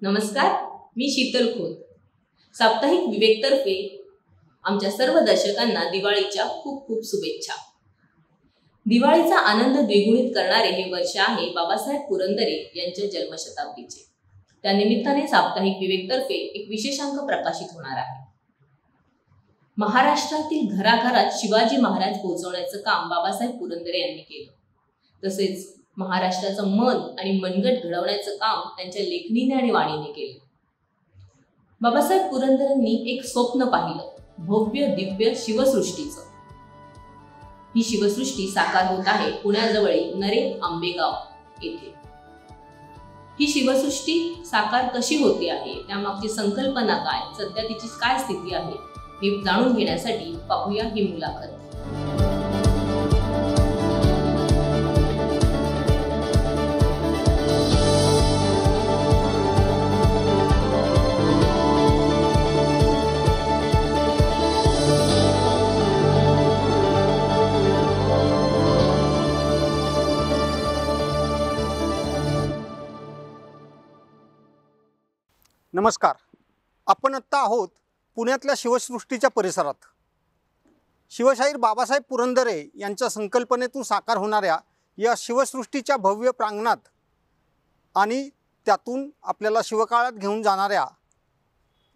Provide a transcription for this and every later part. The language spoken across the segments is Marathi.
नमस्कार, मी शीतल खोत. साप्ताहिक विवेकतर्फे आमच्या सर्व दर्शकांना दिवाळीच्या खूप खूप शुभेच्छा. दिवाळीचा आनंद द्विगुणित करणारे हे वर्ष आहे बाबासाहेब पुरंदरे यांच्या जन्मशताब्दीचे. त्या निमित्ताने साप्ताहिक विवेकतर्फे एक विशेषांक प्रकाशित होणार आहे. महाराष्ट्रातील घराघरात शिवाजी महाराज पोहोचवण्याचं काम बाबासाहेब पुरंदरे यांनी केलं. तसेच महाराष्ट्राचं मन आणि मनगट घडवण्याचं काम त्यांच्या लेखणीने आणि वाणीने केलं. बाबासाहेब पुरंदरेंनी एक स्वप्न पाहिलं, भव्य दिव्य शिवसृष्टीचं. ही शिवसृष्टी साकार होत आहे पुण्याजवळील नरे आंबेगाव येथे. ही शिवसृष्टी साकार कशी होते आहे, त्यामागची संकल्पना काय, सध्या तिची काय स्थिती आहे हे जाणून घेण्यासाठी पाहूया ही मुलाखत. नमस्कार. आपण आत्ता आहोत पुण्यातल्या शिवसृष्टीच्या परिसरात. शिवशाहीर बाबासाहेब पुरंदरे यांच्या संकल्पनेतून साकार होणाऱ्या या शिवसृष्टीच्या भव्य प्रांगणात आणि त्यातून आपल्याला शिवकाळात घेऊन जाणाऱ्या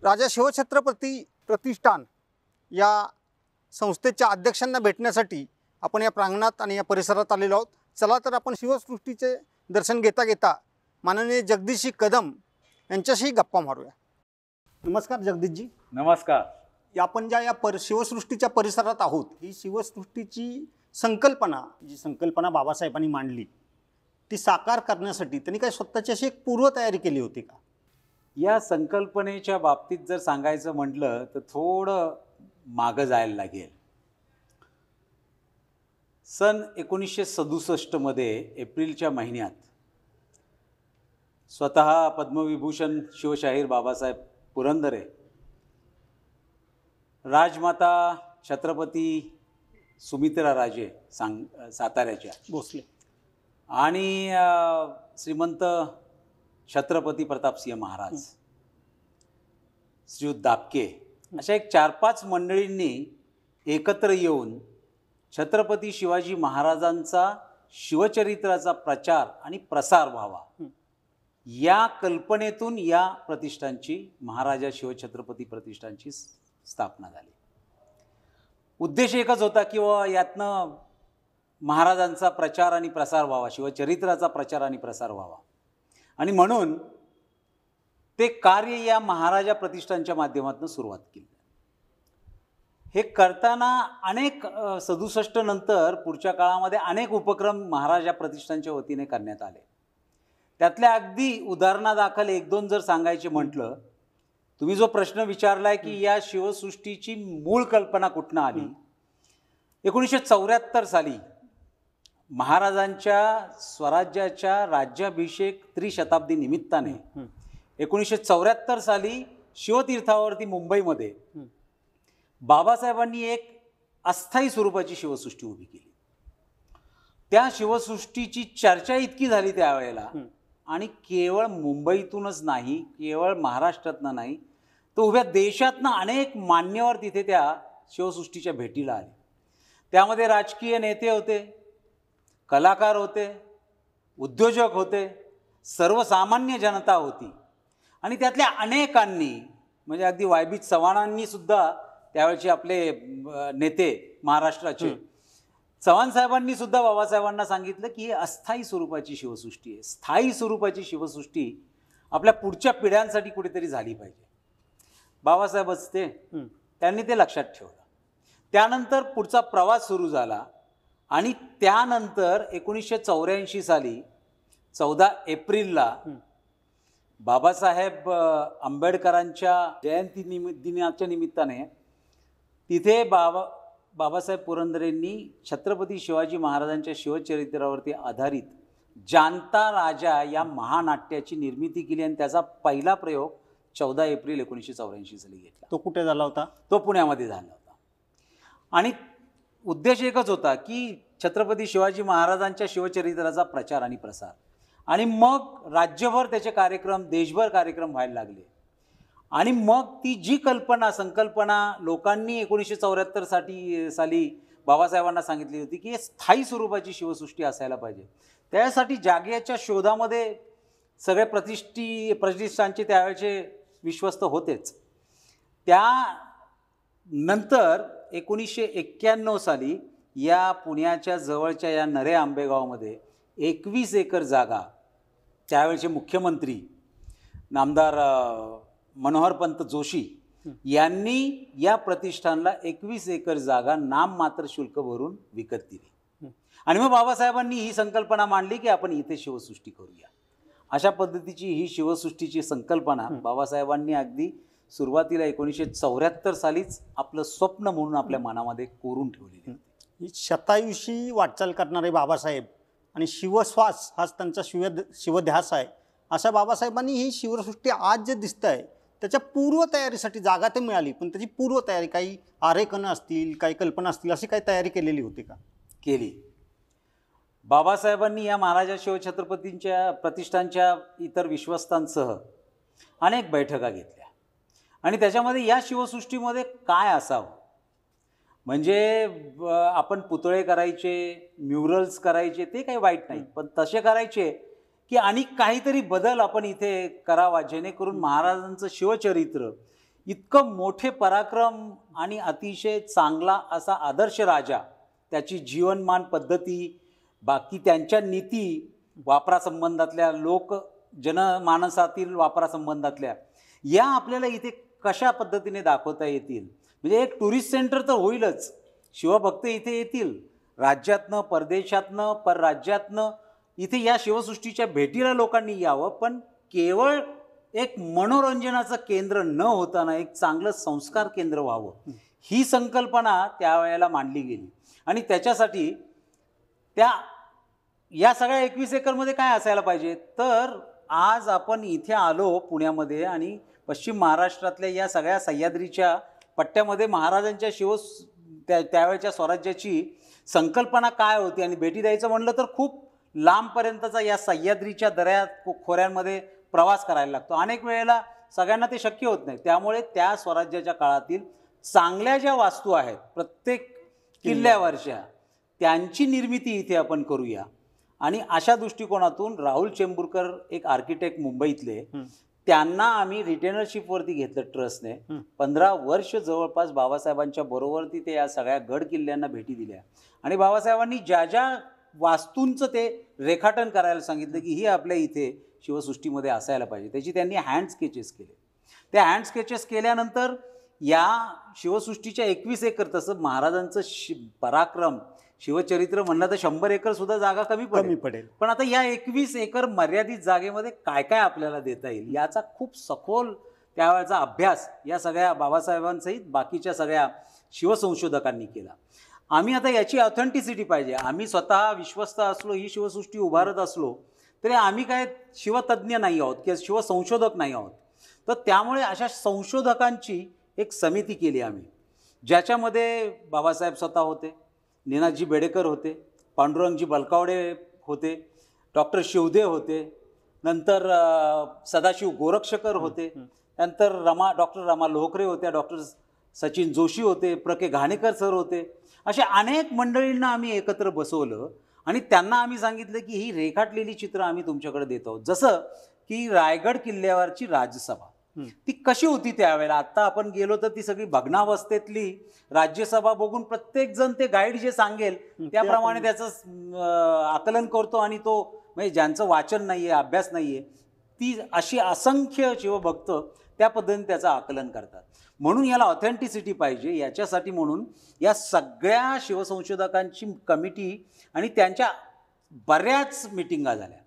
राजा शिवछत्रपती प्रतिष्ठान या संस्थेच्या अध्यक्षांना भेटण्यासाठी आपण या प्रांगणात आणि या परिसरात आलेलो आहोत. चला तर आपण शिवसृष्टीचे दर्शन घेता घेता माननीय जगदीशजी कदम यांच्याशी गप्पा मारूया. नमस्कार जगदीशजी. नमस्कार. आपण ज्या या शिवसृष्टीच्या परिसरात आहोत, ही शिवसृष्टीची संकल्पना बाबासाहेबांनी मांडली, ती साकार करण्यासाठी त्यांनी काही स्वतःची अशी एक पूर्वतयारी केली होती का? या संकल्पनेच्या बाबतीत जर सांगायचं म्हटलं तर थोडं मागं जायला लागेल. सन 1967 मध्ये एप्रिलच्या महिन्यात स्वतः पद्मविभूषण शिवशाहीर बाबासाहेब पुरंदरे, राजमाता छत्रपती सुमित्रा राजे साताऱ्याच्या भोसले आणि श्रीमंत छत्रपती प्रतापसिंह महाराज, श्रीयुत दापके अशा एक 4-5 मंडळींनी एकत्र येऊन छत्रपती शिवाजी महाराजांचा शिवचरित्राचा प्रचार आणि प्रसार व्हावा या कल्पनेतून या प्रतिष्ठानची, महाराजा शिवछत्रपती प्रतिष्ठानची स्थापना झाली. उद्देश एकच होता की यातनं महाराजांचा प्रचार आणि प्रसार व्हावा, शिवचरित्राचा प्रचार आणि प्रसार व्हावा, आणि म्हणून ते कार्य या महाराजा प्रतिष्ठानच्या माध्यमातून सुरुवात केली. हे करताना अनेक 67 नंतर पुढच्या काळामध्ये अनेक उपक्रम महाराजा प्रतिष्ठानच्या वतीने करण्यात आले. त्यातल्या अगदी उदाहरणादाखल 1-2 जर सांगायचे म्हटलं, तुम्ही जो प्रश्न विचारलाय की या शिवसृष्टीची मूळ कल्पना कुठनं आली, 1974 साली महाराजांच्या स्वराज्याच्या राज्याभिषेक त्रिशताब्दी निमित्ताने 1974 साली शिवतीर्थावरती मुंबईमध्ये बाबासाहेबांनी एक अस्थायी स्वरूपाची शिवसृष्टी उभी केली. त्या शिवसृष्टीची चर्चा इतकी झाली त्यावेळेला, आणि केवळ मुंबईतूनच नाही, केवळ महाराष्ट्रातनं नाही, तर उभ्या देशातनं अनेक मान्यवर तिथे त्या शिवसृष्टीच्या भेटीला आले. त्यामध्ये राजकीय नेते होते, कलाकार होते, उद्योजक होते, सर्वसामान्य जनता होती, आणि त्यातल्या अनेकांनी, म्हणजे अगदी वायबी चव्हाणांनी सुद्धा, त्यावेळचे आपले नेते महाराष्ट्राचे चव्हाण साहेबांनी सुद्धा बाबासाहेबांना सांगितलं की ही अस्थायी स्वरूपाची शिवसृष्टी आहे, स्थायी स्वरूपाची शिवसृष्टी आपल्या पुढच्या पिढ्यांसाठी कुठेतरी झाली पाहिजे. बाबासाहेबच त्यांनी ते लक्षात ठेवलं. त्यानंतर पुढचा प्रवास सुरू झाला, आणि त्यानंतर 1984 साली 14 एप्रिलला बाबासाहेब आंबेडकरांच्या जयंती दिनाच्या निमित्ताने तिथे बाबासाहेब पुरंदरेंनी छत्रपती शिवाजी महाराजांच्या शिवचरित्रावरती आधारित जानता राजा या महानाट्याची निर्मिती केली, आणि त्याचा पहिला प्रयोग 14 एप्रिल 1984 साली घेतला. तो कुठे झाला होता? तो पुण्यामध्ये झाला होता. आणि उद्देश एकच होता की छत्रपती शिवाजी महाराजांच्या शिवचरित्राचा प्रचार आणि प्रसार. आणि मग राज्यभर त्याचे कार्यक्रम, देशभर कार्यक्रम व्हायला लागले. आणि मग ती जी संकल्पना लोकांनी 1974 साली बाबासाहेबांना सांगितली होती की स्थायी स्वरूपाची शिवसृष्टी असायला पाहिजे. त्यासाठी जागेच्या शोधामध्ये सगळे प्रतिष्ठानचे त्यावेळेचे विश्वस्त होतेच. त्यानंतर 1991 साली या पुण्याच्या जवळच्या या नरे आंबेगावमध्ये 21 एकर जागा त्यावेळेचे मुख्यमंत्री नामदार मनोहरपंत जोशी यांनी या प्रतिष्ठानला 21 एकर जागा नाममात्र शुल्क भरून विकत दिली. आणि मग बाबासाहेबांनी ही संकल्पना मांडली की आपण इथे शिवसृष्टी करूया. अशा पद्धतीची ही शिवसृष्टीची संकल्पना बाबासाहेबांनी अगदी सुरुवातीला 1974 सालीच आपलं स्वप्न म्हणून आपल्या मनामध्ये कोरून ठेवलेली. ही शतायुषी वाटचाल करणारे बाबासाहेब आणि शिवश्वास हाच त्यांचा शिवध्यास आहे. अशा बाबासाहेबांनी ही शिवसृष्टी आज जे दिसत आहे त्याच्या पूर्वतयारीसाठी जागा तर मिळाली, पण त्याची पूर्वतयारी काही आरेखनं असतील, काही कल्पना असतील, अशी काही तयारी केलेली होती का? केली. बाबासाहेबांनी या महाराजा शिवछत्रपतींच्या प्रतिष्ठानच्या इतर विश्वस्तांसह अनेक बैठका घेतल्या आणि त्याच्यामध्ये या शिवसृष्टीमध्ये काय असावं, म्हणजे आपण पुतळे करायचे, म्युरल्स करायचे, ते काही वाईट नाही, पण तसे करायचे की आणि काहीतरी बदल आपण इथे करावा जेणेकरून महाराजांचं शिवचरित्र इतकं मोठे पराक्रम आणि अतिशय चांगला असा आदर्श राजा, त्याची जीवनमान पद्धती, बाकी त्यांच्या नीती वापरासंबंधातल्या, जनमानसातील वापरासंबंधातल्या, या आपल्याला इथे कशा पद्धतीने दाखवता येतील. म्हणजे एक टुरिस्ट सेंटर तर होईलच, शिवभक्त इथे येतील राज्यातनं, परदेशातनं, परराज्यातनं. इथे या शिवसृष्टीच्या भेटीला लोकांनी यावं, पण केवळ एक मनोरंजनाचं केंद्र न होताना एक चांगलं संस्कार केंद्र व्हावं, ही संकल्पना त्यावेळेला मांडली गेली. आणि त्याच्यासाठी या सगळ्या 21 एकरमध्ये काय असायला पाहिजे, तर आज आपण इथे आलो पुण्यामध्ये आणि पश्चिम महाराष्ट्रातल्या या सगळ्या सह्याद्रीच्या पट्ट्यामध्ये महाराजांच्या त्यावेळच्या स्वराज्याची संकल्पना काय होती. आणि भेटी द्यायचं म्हणलं तर खूप लांबपर्यंतचा या सह्याद्रीच्या दऱ्या खोऱ्यांमध्ये प्रवास करायला लागतो. अनेक वेळेला सगळ्यांना ते शक्य होत नाही. त्यामुळे त्या स्वराज्याच्या काळातील चांगल्या ज्या वास्तू आहेत प्रत्येक किल्ल्यावरच्या, त्यांची निर्मिती इथे आपण करूया. आणि अशा दृष्टिकोनातून राहुल चेंबूरकर एक आर्किटेक्ट मुंबईतले, त्यांना आम्ही रिटेनरशिपवरती घेतलं ट्रस्टने. 15 वर्ष जवळपास बाबासाहेबांच्या बरोबर ते या सगळ्या गड किल्ल्यांना भेटी दिल्या आणि बाबासाहेबांनी ज्या ज्या वास्तूंचं ते रेखाटन करायला सांगितलं की ही आपल्या इथे शिवसृष्टीमध्ये असायला पाहिजे, त्याची त्यांनी हँड स्केचेस केले. त्या हँड स्केचेस केल्यानंतर या शिवसृष्टीच्या 21 एकर, तसं महाराजांचं पराक्रम शिवचरित्र म्हणलं तर 100 एकर सुद्धा जागा कमी पडेल. पण आता या 21 एकर मर्यादित जागेमध्ये काय काय आपल्याला देता येईल याचा खूप सखोल त्यावेळेचा अभ्यास या सगळ्या बाबासाहेबांसहित बाकीच्या सगळ्या शिवसंशोधकांनी केला. आम्ही आता याची ऑथेंटिसिटी पाहिजे. आम्ही स्वतः विश्वस्त असलो, ही शिवसृष्टी उभारत असलो तरी आम्ही काय शिवतज्ञ नाही आहोत किंवा शिवसंशोधक नाही आहोत. तर त्यामुळे अशा संशोधकांची एक समिती केली आम्ही, ज्याच्यामध्ये बाबासाहेब स्वतः होते, निनादजी बेडेकर होते, पांडुरंगजी बलकावडे होते, डॉक्टर शिवदेव होते, नंतर सदाशिव गोरक्षकर होते, नंतर डॉक्टर रमा लोहकरे होत्या, डॉक्टर सचिन जोशी होते, प्र.के. घाणेकर सर होते. अशा अनेक मंडळींना आम्ही एकत्र बसवलं आणि त्यांना आम्ही सांगितलं की ही रेखाटलेली चित्र आम्ही तुमच्याकडे देत आहोत. जसं की रायगड किल्ल्यावरची राजसभा ती कशी होती त्यावेळेला, आत्ता आपण गेलो तर ती सगळी भग्नावस्थेतली राज्यसभा बघून प्रत्येकजण ते गाईड जे सांगेल त्याप्रमाणे त्याचं आकलन करतो आणि तो म्हणजे ज्यांचं वाचन नाही आहे, अभ्यास नाही आहे, ती अशी असंख्य शिवभक्त त्या पद्धतीने त्याचं आकलन करतात. म्हणून याला ऑथेंटिसिटी पाहिजे. याच्यासाठी म्हणून या सगळ्या शिवसंशोधकांची कमिटी आणि त्यांच्या बऱ्याच मिटिंगा झाल्या.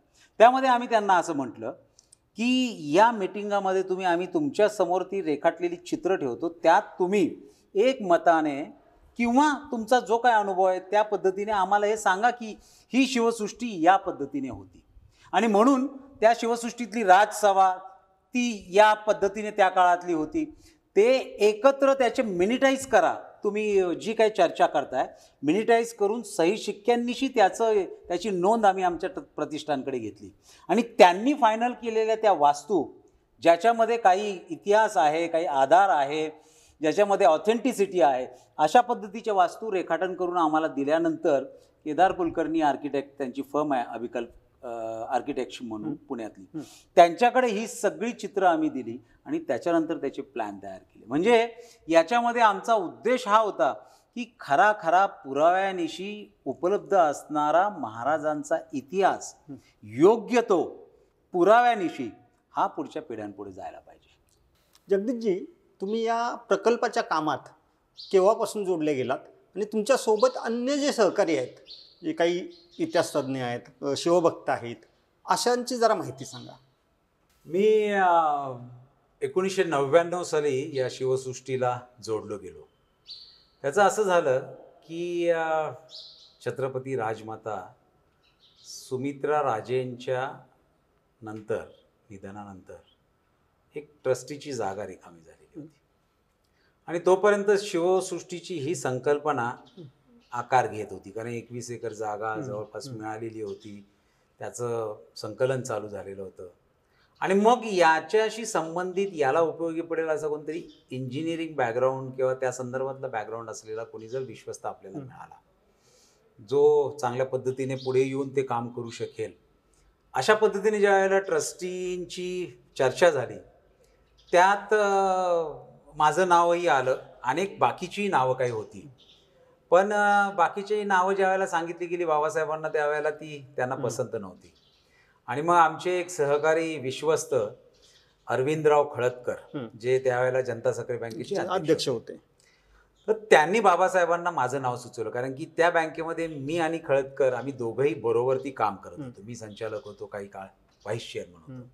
त्यामध्ये आम्ही त्यांना असं म्हटलं की या मिटिंगामध्ये आम्ही तुमच्या समोर ती रेखाटलेली चित्र ठेवतो, त्यात तुम्ही एक मताने किंवा तुमचा जो काय अनुभव आहे त्या पद्धतीने आम्हाला हे सांगा की ही शिवसृष्टी या पद्धतीने होती. आणि म्हणून त्या शिवसृष्टीतली राजसभा ती या पद्धतीने त्या काळातली होती. ते एकत्र त्याचे मिनिटाईज करा तुम्ही जी काही चर्चा करताय मिनिटाईज करून सही शिक्क्यांनीशी त्याची नोंद आम्ही आमच्या प्रतिष्ठानकडे घेतली आणि त्यांनी फायनल केलेल्या त्या वास्तू ज्याच्यामध्ये काही इतिहास आहे, काही आधार आहे, ज्याच्यामध्ये ऑथेंटिसिटी आहे, अशा पद्धतीच्या वास्तू रेखाटन करून आम्हाला दिल्यानंतर केदार कुलकर्णी आर्किटेक्ट, त्यांची फर्म आहे अभिकल्प आर्किटेक्ट म्हणून पुण्यातली, त्यांच्याकडे ही सगळी चित्र आम्ही दिली आणि त्याच्यानंतर त्याचे प्लॅन तयार केले. म्हणजे याच्यामध्ये आमचा उद्देश हा होता की खरा पुराव्यानिशी उपलब्ध असणारा महाराजांचा इतिहास योग्य तो पुराव्यानिशी हा पुढच्या पिढ्यांपुढे जायला पाहिजे. जगदीशजी, तुम्ही या प्रकल्पाच्या कामात केव्हापासून जोडले गेलात आणि तुमच्यासोबत अन्य जे सहकारी आहेत, जे काही इतिहासतज्ञ आहेत, शिवभक्त आहेत, अशांची जरा माहिती सांगा. मी 1999 साली या शिवसृष्टीला जोडलो गेलो. त्याचं असं झालं की छत्रपती राजमाता सुमित्रा राजेंच्या निधनानंतर एक ट्रस्टीची जागा रिकामी झालेली होती आणि तोपर्यंत शिवसृष्टीची ही संकल्पना आकार घेत होती, कारण 21 एकर जागा जवळपास मिळालेली होती, त्याचं संकलन चालू झालेलं होतं आणि मग याच्याशी संबंधित याला उपयोगी पडेल असं कोणतरी इंजिनिअरिंग बॅकग्राऊंड किंवा त्या संदर्भातलं बॅकग्राऊंड असलेला कोणी जर विश्वस्त आपल्याला मिळाला, जो चांगल्या पद्धतीने पुढे येऊन ते काम करू शकेल, अशा पद्धतीने ज्या वेळेला ट्रस्टींची चर्चा झाली त्यात माझं नावही आलं. अनेक बाकीची नावं काही होती, पण बाकीची नावं ज्या वेळेला सांगितली गेली बाबासाहेबांना त्यावेळेला ती त्यांना पसंत नव्हती. आणि मग आमचे एक सहकारी विश्वस्त अरविंदराव खळदकर, जे त्यावेळेला जनता सहकारी बँकेचे अध्यक्ष होते, तर त्यांनी बाबासाहेबांना माझं नाव सुचवलं, कारण की त्या बँकेमध्ये मी आणि खळदकर आम्ही दोघंही बरोबरती काम करत होतो. मी संचालक होतो, काही काळ व्हाईस चेअरमन होतो.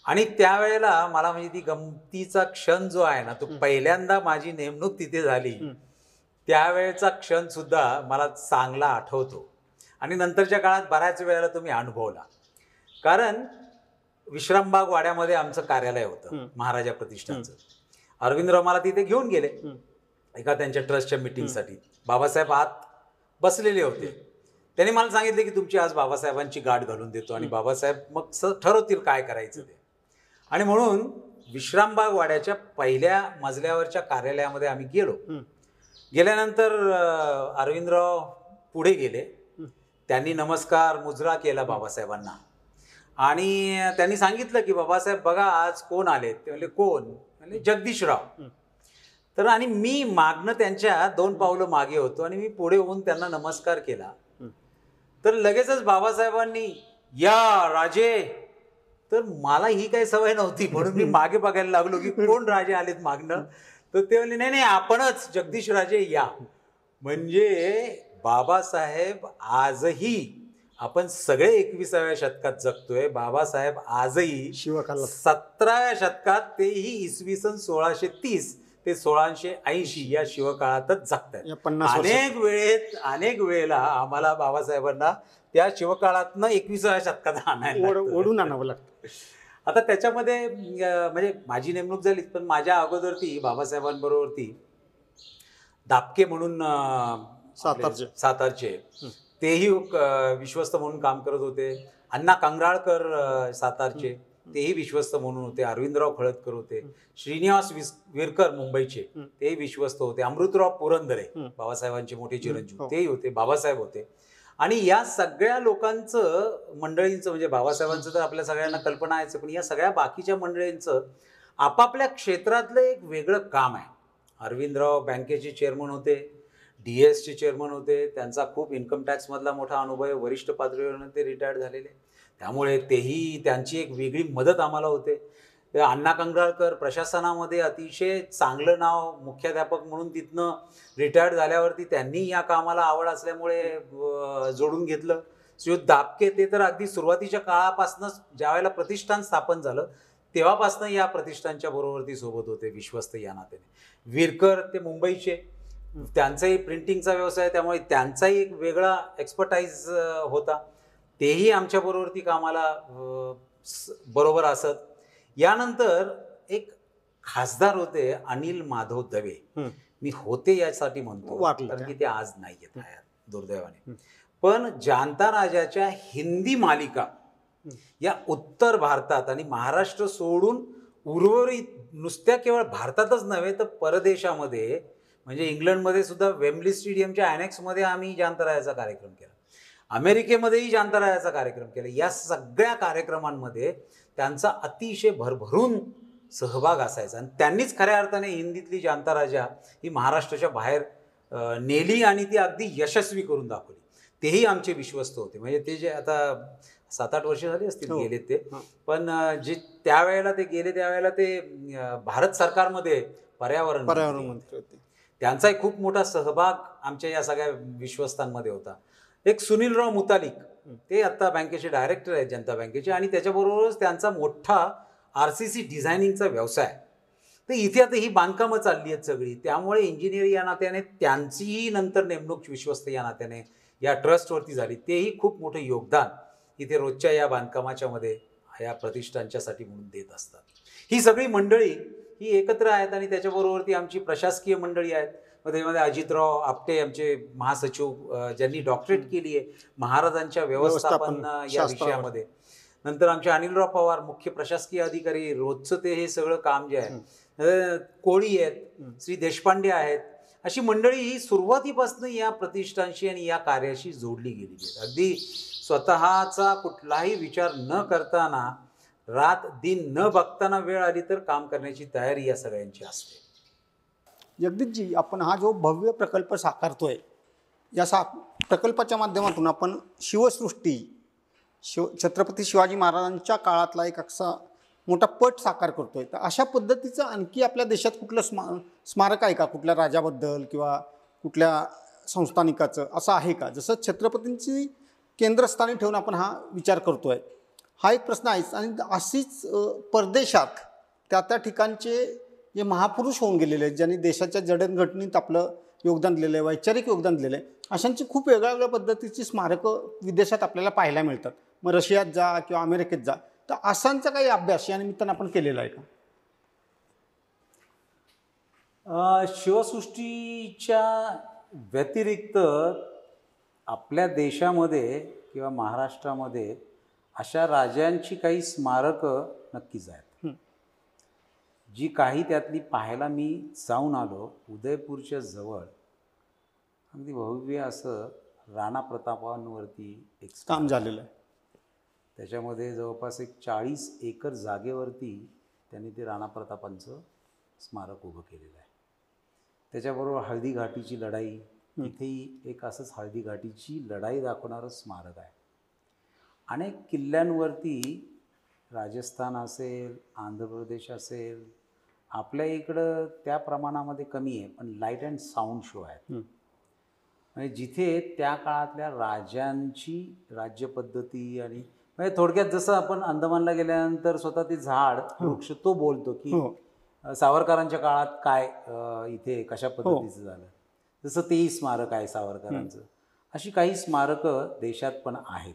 आणि त्यावेळेला मला म्हणजे ती गमतीचा क्षण जो आहे ना, तो पहिल्यांदा माझी नेमणूक तिथे झाली त्यावेळेचा क्षण सुद्धा मला चांगला आठवतो आणि नंतरच्या काळात बऱ्याच वेळेला तुम्ही अनुभवला. कारण विश्रामबाग वाड्यामध्ये आमचं कार्यालय होतं महाराजा प्रतिष्ठानचं. अरविंदराव मला तिथे घेऊन गेले एका त्यांच्या ट्रस्टच्या मीटिंगसाठी. बाबासाहेब आत बसलेले होते. त्यांनी मला सांगितले की तुमची आज बाबासाहेबांची गाठ घालून देतो आणि बाबासाहेब मग ठरवतील काय करायचं ते. आणि म्हणून विश्रामबाग वाड्याच्या पहिल्या मजल्यावरच्या कार्यालयामध्ये आम्ही गेलो. गेल्यानंतर अरविंदराव पुढे गेले. त्यांनी नमस्कार मुजरा केला बाबासाहेबांना आणि त्यांनी सांगितलं की बाबासाहेब बघा आज कोण आले. ते म्हणले कोण? म्हणजे जगदीशराव. तर आणि मी मागणं त्यांच्या 2 पावलं मागे होतो आणि मी पुढे होऊन त्यांना नमस्कार केला. तर लगेचच बाबासाहेबांनी या राजे. तर मला ही काही सवय नव्हती म्हणून मी मागे बघायला लागलो की कोण राजे आलेत मागणं. तर ते म्हणले नाही आपणच जगदीश राजे या. म्हणजे बाबासाहेब आजही आपण सगळे 21व्या शतकात जगतोय. बाबासाहेब आजही 17व्या शतकात, तेही इसवी सन 1630 ते 1680 या शिवकाळातच जगतात. अनेक वेळेला आम्हाला बाबासाहेबांना त्या शिवकाळातनं 21व्या शतकात ओढून आणावं लागतं. आता त्याच्यामध्ये म्हणजे माझी नेमणूक झाली, पण माझ्या अगोदरती बाबासाहेबांबरोबरती दापके म्हणून सातारचे तेही विश्वस्त म्हणून काम करत होते. अण्णा कंगराळकर सातारचे तेही विश्वस्त म्हणून होते. अरविंदराव खळदकर होते. श्रीनिवास विरकर मुंबईचे तेही विश्वस्त होते. अमृतराव पुरंदरे बाबासाहेबांचे मोठे चिरंजीव तेही होते. बाबासाहेब होते. आणि या सगळ्या लोकांचं मंडळींचं म्हणजे बाबासाहेबांचं तर आपल्या सगळ्यांना कल्पना आहे, पण या सगळ्या बाकीच्या मंडळींचं आपापल्या क्षेत्रातलं एक वेगळं काम आहे. अरविंदराव बँकेचे चेअरमन होते, DS चे चेअरमन होते. त्यांचा खूप इन्कम टॅक्समधला मोठा अनुभव आहे. वरिष्ठ पातळीवर ते रिटायर्ड झालेले, त्यामुळे तेही त्यांची एक वेगळी मदत आम्हाला होते. अण्णा कंगराळकर प्रशासनामध्ये अतिशय चांगलं नाव, मुख्याध्यापक म्हणून तिथनं रिटायर्ड झाल्यावरती त्यांनी या कामाला आवड असल्यामुळे जोडून घेतलं. श्रीयुत दापके ते तर अगदी सुरुवातीच्या काळापासूनच ज्यावेळेला प्रतिष्ठान स्थापन झालं तेव्हापासून या प्रतिष्ठानच्या बरोबरती सोबत होते विश्वस्त या नात्याने. विरकर ते मुंबईचे, त्यांचाही प्रिंटिंगचा व्यवसाय, त्यामुळे त्यांचाही एक वेगळा एक्सपर्टाईज होता. तेही आमच्या बरोबरती कामाला बरोबर असत. यानंतर एक खासदार होते अनिल माधव दवे. मी होते यासाठी म्हणतो, वाटलं कारण का? की ते आज नाही आहेत हयात दुर्दैवाने. पण जाणता राजाच्या हिंदी मालिका या उत्तर भारतात आणि महाराष्ट्र सोडून उर्वरित नुसत्या केवळ भारतातच नव्हे तर परदेशामध्ये, म्हणजे इंग्लंडमध्ये सुद्धा वेम्बली स्टेडियमच्या अॅनेक्समध्ये आम्ही जाणता कार्यक्रम केला, अमेरिकेमध्येही जाणता कार्यक्रम केला. या सगळ्या कार्यक्रमांमध्ये त्यांचा अतिशय भरभरून सहभाग असायचा आणि त्यांनीच खऱ्या अर्थाने हिंदीतली जाणता राजा ही महाराष्ट्राच्या बाहेर नेली आणि ती अगदी यशस्वी करून दाखवली. तेही आमचे विश्वस्त होते. म्हणजे ते जे आता 7-8 वर्ष झाली असतील गेले ते, पण जे त्यावेळेला ते गेले त्यावेळेला ते भारत सरकारमध्ये पर्यावरण मंत्री होते. त्यांचाही खूप मोठा सहभाग आमच्या या सगळ्या विश्वस्तांमध्ये होता. एक सुनीलराव मुतालिक, ते आता बँकेचे डायरेक्टर आहेत जनता बँकेचे, आणि त्याच्याबरोबरच त्यांचा मोठा RCC डिझायनिंगचा व्यवसाय. तर इथे आता ही बांधकामं चालली आहेत सगळी, त्यामुळे इंजिनियर या नात्याने त्यांचीही नंतर नेमणूक विश्वस्त या नात्याने या ट्रस्टवरती झाली. तेही खूप मोठं योगदान इथे रोजच्या या बांधकामाच्या मध्ये या प्रतिष्ठानच्यासाठी म्हणून देत असतात. ही सगळी मंडळी ही एकत्र आहेत आणि त्याच्याबरोबर ती आमची प्रशासकीय मंडळी आहेत. त्यामध्ये अजितराव आपटे आमचे महासचिव, ज्यांनी डॉक्टरेट केली आहे महाराजांच्या व्यवस्थापन या विषयामध्ये. नंतर आमचे अनिलराव पवार मुख्य प्रशासकीय अधिकारी, रोजचं ते हे सगळं काम जे आहे. कोळी आहेत, श्री देशपांडे आहेत. अशी मंडळी ही सुरुवातीपासून या प्रतिष्ठानशी आणि या कार्याशी जोडली गेलेली आहेत. अगदी स्वतःचा कुठलाही विचार न करताना, रात दिन न बघताना वेळ आली तर काम करण्याची तयारी या सगळ्यांची असते. जगदीशजी, आपण हा जो भव्य प्रकल्प साकारतोय, या प्रकल्पाच्या माध्यमातून आपण शिवसृष्टी, छत्रपती शिवाजी महाराजांच्या काळातला एक असा मोठा पट साकार करतोय. तर अशा पद्धतीचं आणखी आपल्या देशात कुठलं स्मारक आहे का, कुठल्या राजाबद्दल किंवा कुठल्या संस्थानिकाचं असं आहे का? जसं छत्रपतींची केंद्रस्थानी ठेवून आपण हा विचार करतोय, हा एक प्रश्न आहेच. आणि अशीच परदेशात त्या ठिकाणचे जे महापुरुष होऊन गेलेले आहेत, ज्यांनी देशाच्या जडणघडणीत आपलं योगदान दिलेलं आहे, वैचारिक योगदान दिलेलं आहे, अशांची खूप वेगळ्या वेगळ्या पद्धतीची स्मारकं विदेशात आपल्याला पाहायला मिळतात. मग रशियात जा किंवा अमेरिकेत जा, तर असांचा काही अभ्यास या निमित्तानं आपण केलेला आहे का? शिवसृष्टीच्या व्यतिरिक्त आपल्या देशामध्ये किंवा महाराष्ट्रामध्ये अशा राजांची काही स्मारकं नक्कीच आहेत. जी काही त्यातली पाहायला मी जाऊन आलो. उदयपूरच्या जवळ अगदी भव्य असं राणा प्रतापांवरती एक काम झालेलं आहे. त्याच्यामध्ये जवळपास एक 40 एकर जागेवरती त्यांनी ते राणा प्रतापांचं स्मारक उभं केलेलं आहे. त्याच्याबरोबर हळदी घाटीची लढाई, इथेही एक असंच हळदी घाटीची लढाई दाखवणारं स्मारक आहे. अनेक किल्ल्यांवरती राजस्थान असेल, आंध्र प्रदेश असेल, आपल्या इकडं त्या प्रमाणामध्ये कमी आहे, पण लाईट अँड साऊंड शो आहेत. म्हणजे जिथे त्या काळातल्या राजांची राज्यपद्धती आणि म्हणजे थोडक्यात जसं आपण अंदमानला गेल्यानंतर स्वतः ते झाड वृक्ष तो बोलतो की सावरकरांच्या काळात काय इथे कशा पद्धतीचं झालं, जसं तेही स्मारक आहे सावरकरांचं. अशी काही स्मारकं देशात पण आहेत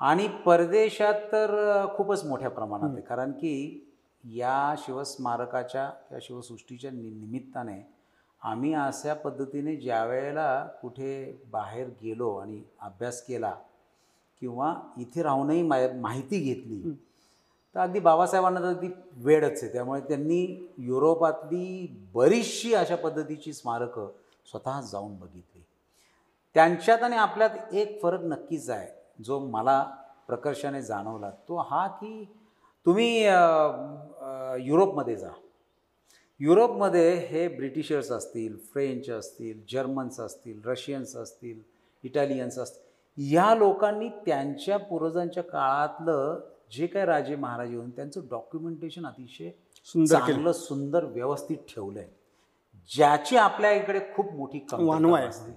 आणि परदेशात तर खूपच मोठ्या प्रमाणात आहे. कारण की या शिवस्मारकाच्या किंवा शिवसृष्टीच्या निमित्ताने आम्ही अशा पद्धतीने ज्या वेळेला कुठे बाहेर गेलो आणि अभ्यास केला किंवा इथे राहूनही माहिती घेतली, तर अगदी बाबासाहेबांना तर ती वेळच आहे. त्यामुळे त्यांनी युरोपातली बरीचशी अशा पद्धतीची स्मारकं स्वतः जाऊन बघितली. त्यांच्यात आणि आपल्यात एक फरक नक्कीच आहे जो मला प्रकर्षाने जाणवला, तो हा की तुम्ही युरोपमध्ये जा. युरोपमध्ये हे ब्रिटिशर्स असतील, फ्रेंच असतील, जर्मन्स असतील, रशियन्स असतील, इटालियन्स असतील, ह्या लोकांनी त्यांच्या पूर्वजांच्या काळातलं जे काही राजे महाराजे होऊन त्यांचं डॉक्युमेंटेशन अतिशय चांगलं सुंदर व्यवस्थित ठेवलं आहे, ज्याची आपल्या इकडे खूप मोठी कमतरता असते.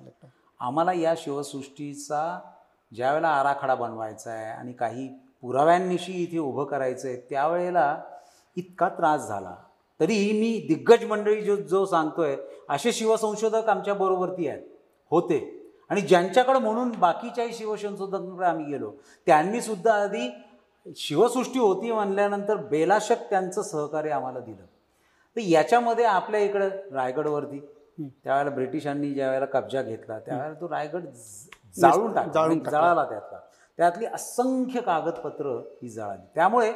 आम्हाला या शिवसृष्टीचा ज्या वेळेला आराखडा बनवायचा आहे आणि काही पुराव्यांनिशी इथे उभं करायचं आहे, त्यावेळेला इतका त्रास झाला. तरीही मी दिग्गज मंडळी जो सांगतोय असे शिवसंशोधक आमच्या बरोबरती आहेत होते, आणि ज्यांच्याकडे म्हणून बाकीच्याही शिवसंशोधकांकडे आम्ही गेलो, त्यांनीसुद्धा आधी शिवसृष्टी होती म्हणल्यानंतर बेलाशक त्यांचं सहकार्य आम्हाला दिलं. तर याच्यामध्ये आपल्या इकडं रायगडवरती त्यावेळेला ब्रिटिशांनी ज्या वेळेला कब्जा घेतला त्यावेळेला तो रायगड जाळून टाकला, जळाला. त्यातली असंख्य कागदपत्र ही जळाली. त्यामुळे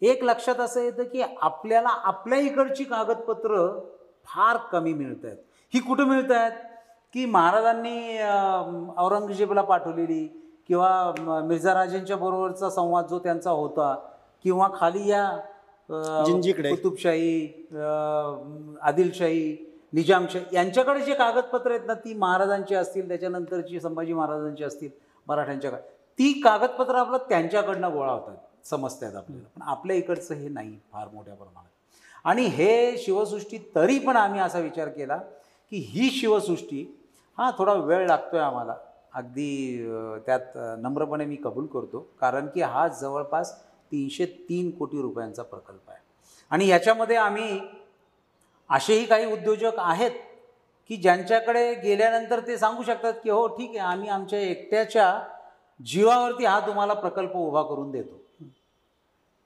एक लक्षात असं येतं की आपल्याला आपल्या इकडची कागदपत्र फार कमी मिळत आहेत. ही कुठं मिळत आहेत की महाराजांनी औरंगजेबला पाठवलेली किंवा मिर्झा राजेंच्या बरोबरचा संवाद जो त्यांचा होता किंवा खाली या कुतुबशाही, आदिलशाही, निजामशाही यांच्याकडे जे कागदपत्र आहेत ना ती महाराजांची असतील, त्याच्यानंतरची संभाजी महाराजांची असतील मराठ्यांच्या ती कागदपत्र आपलं त्यांच्याकडनं गोळा होतात समजतात आपल्याला. पण आपल्या इकडचं हे नाही फार मोठ्या प्रमाणात. आणि हे शिवसृष्टी तरी पण आम्ही असा विचार केला की ही शिवसृष्टी थोडा वेळ लागतोय आम्हाला, अगदी त्यात नम्रपणे मी कबूल करतो, कारण की हा जवळपास 303 कोटी रुपयांचा प्रकल्प आहे. आणि याच्यामध्ये आम्ही असेही काही उद्योजक आहेत की ज्यांच्याकडे गेल्यानंतर ते सांगू शकतात की हो ठीक आहे, आम्ही आमच्या एकट्याच्या जीवावरती हा तुम्हाला प्रकल्प उभा करून देतो.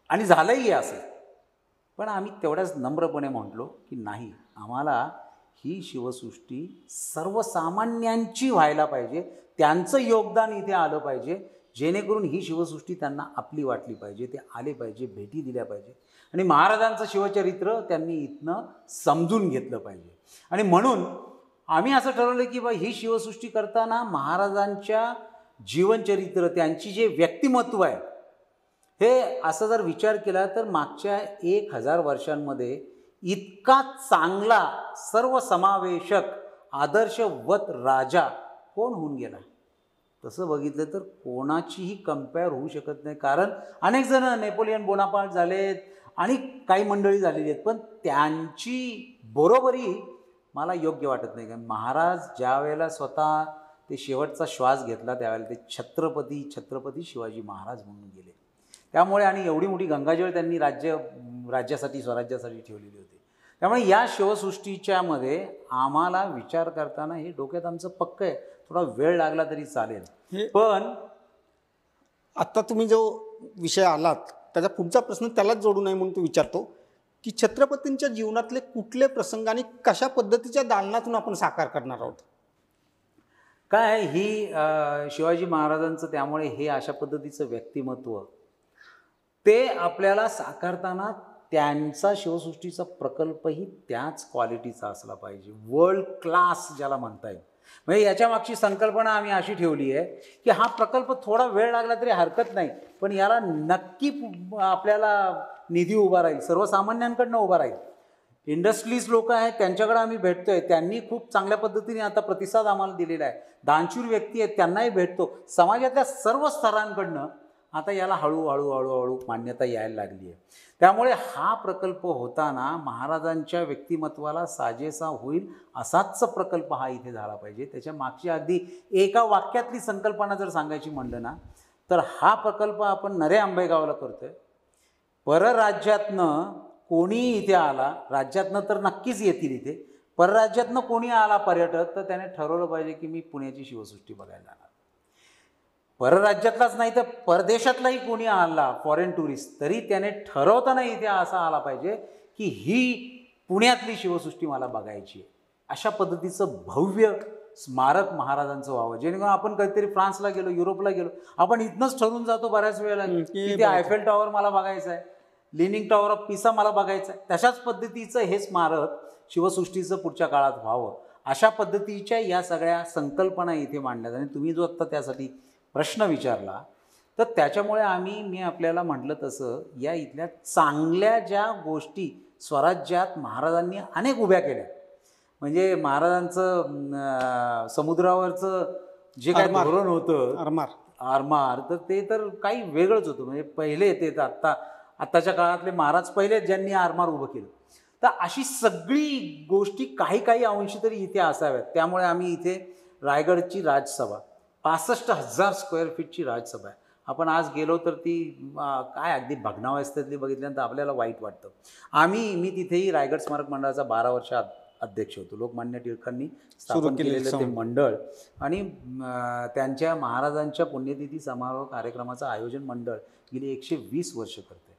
आणि झालंही असं. पण आम्ही तेवढ्याच नम्रपणे म्हटलो की नाही, आम्हाला ही शिवसृष्टी सर्वसामान्यांची व्हायला पाहिजे, त्यांचं योगदान इथे आलं पाहिजे, जेणेकरून ही शिवसृष्टी त्यांना आपली वाटली पाहिजे, ते आले पाहिजे, भेटी दिल्या पाहिजे आणि महाराजांचं शिवचरित्र त्यांनी इथनं समजून घेतलं पाहिजे. आणि म्हणून आम्ही असं ठरवलं की बा ही शिवसृष्टी करताना महाराजांच्या जीवनचरित्र, त्यांची जे व्यक्तिमत्व आहे, हे असं जर विचार केला तर मागच्या 1000 वर्षांमध्ये इतका चांगला सर्वसमावेशक आदर्शवत राजा कोण होऊन गेला. तसं बघितलं तर कोणाचीही कम्पेअर होऊ शकत नाही. कारण अनेक जण नेपोलियन बोनापार्ट झालेत आणि काही मंडळी झालेली आहेत, पण त्यांची बरोबरी मला योग्य वाटत नाही. कारण महाराज ज्या वेळेला स्वतः ते शेवटचा श्वास घेतला त्यावेळेला ते छत्रपती शिवाजी महाराज म्हणून गेले. त्यामुळे आणि एवढी मोठी गंगाजळ त्यांनी राज्यासाठी स्वराज्यासाठी ठेवलेली होती. त्यामुळे या शिवसृष्टीच्यामध्ये आम्हाला विचार करताना हे डोक्यात आमचं पक्क आहे, थोडा वेळ लागला तरी चालेल. पण आत्ता तुम्ही जो विषय आलात त्याचा पुढचा प्रश्न त्यालाच जोडू नये म्हणून तो विचारतो की छत्रपतींच्या जीवनातले कुठले प्रसंग आणि कशा पद्धतीच्या दालनातून आपण साकार करणार आहोत. काय ही शिवाजी महाराजांचं त्यामुळे हे अशा पद्धतीचं व्यक्तिमत्व ते आपल्याला साकारताना त्यांचा शिवसृष्टीचा प्रकल्पही त्याच क्वालिटीचा असला पाहिजे, वर्ल्ड क्लास ज्याला म्हणता येईल. म्हणजे याच्या मागची संकल्पना आम्ही अशी ठेवली आहे की हा प्रकल्प थोडा वेळ लागला तरी हरकत नाही, पण याला नक्की आपल्याला निधी उभा राहील, सर्वसामान्यांकडनं उभा राहील. इंडस्ट्रीज लोक आहेत त्यांच्याकडे आम्ही भेटतोय, त्यांनी खूप चांगल्या पद्धतीने आता प्रतिसाद आम्हाला दिलेला आहे. दानशूर व्यक्ती आहेत त्यांनाही भेटतो. समाजातल्या सर्व स्तरांकडनं आता याला हळूहळू मान्यता यायला लागली आहे. त्यामुळे हा प्रकल्प होताना महाराजांच्या व्यक्तिमत्वाला साजेसा होईल असाच प्रकल्प हा इथे झाला पाहिजे. त्याच्या मागची अगदी एका वाक्यातली संकल्पना जर सांगायची म्हणलं ना तर हा प्रकल्प आपण नरे आंबेगावला करतोय. परराज्यातनं कोणी इथे आला, राज्यातनं तर नक्कीच येतील इथे, परराज्यातनं कोणी आला पर्यटक तर त्याने ठरवलं पाहिजे की मी पुण्याची शिवसृष्टी बघायला जाणार. परराज्यातलाच नाही तर परदेशातलाही कोणी आला फॉरेन टुरिस्ट तरी त्याने ठरवताना इथे असा आला पाहिजे की ही पुण्यातली शिवसृष्टी मला बघायची आहे. अशा पद्धतीचं भव्य स्मारक महाराजांचं व्हावं, जेणेकरून आपण कधीतरी फ्रान्सला गेलो, युरोपला गेलो, आपण इथनंच ठरवून जातो बऱ्याच वेळेला की ते आयफेल टॉवर मला बघायचं आहे, लिनिंग टॉवर ऑफ पिसा मला बघायचं आहे. तशाच पद्धतीचं हे स्मारक शिवसृष्टीचं पुढच्या काळात व्हावं अशा पद्धतीच्या या सगळ्या संकल्पना इथे मांडल्यात. आणि तुम्ही जो आत्ता त्यासाठी प्रश्न विचारला तर त्याच्यामुळे मी आपल्याला म्हटलं तसं या इथल्या चांगल्या ज्या गोष्टी स्वराज्यात महाराजांनी अनेक उभ्या केल्या. म्हणजे महाराजांचं समुद्रावरचं जे काही धोरण होतं आरमार तर ते तर काही वेगळंच होतं. म्हणजे पहिले ते आत्ताच्या काळातले महाराज पहिले ज्यांनी आरमार उभं केलं. तर अशी सगळी गोष्टी काही अंशी तरी इथे असाव्यात. त्यामुळे आम्ही इथे रायगडची राजसभा 65,000 स्क्वेअर फीटची राजसभा आहे. आपण आज गेलो तर ती काय अगदी भग्नावस्थेतली बघितल्यानंतर आपल्याला वाईट वाटतं. मी तिथेही रायगड स्मारक मंडळाचा 12 वर्ष अध्यक्ष होतो. लोकमान्य टिळकांनी स्थापन केलेलं ते मंडळ आणि त्यांच्या महाराजांच्या पुण्यतिथी समारोह कार्यक्रमाचं आयोजन मंडळ गेली 120 वर्ष करते.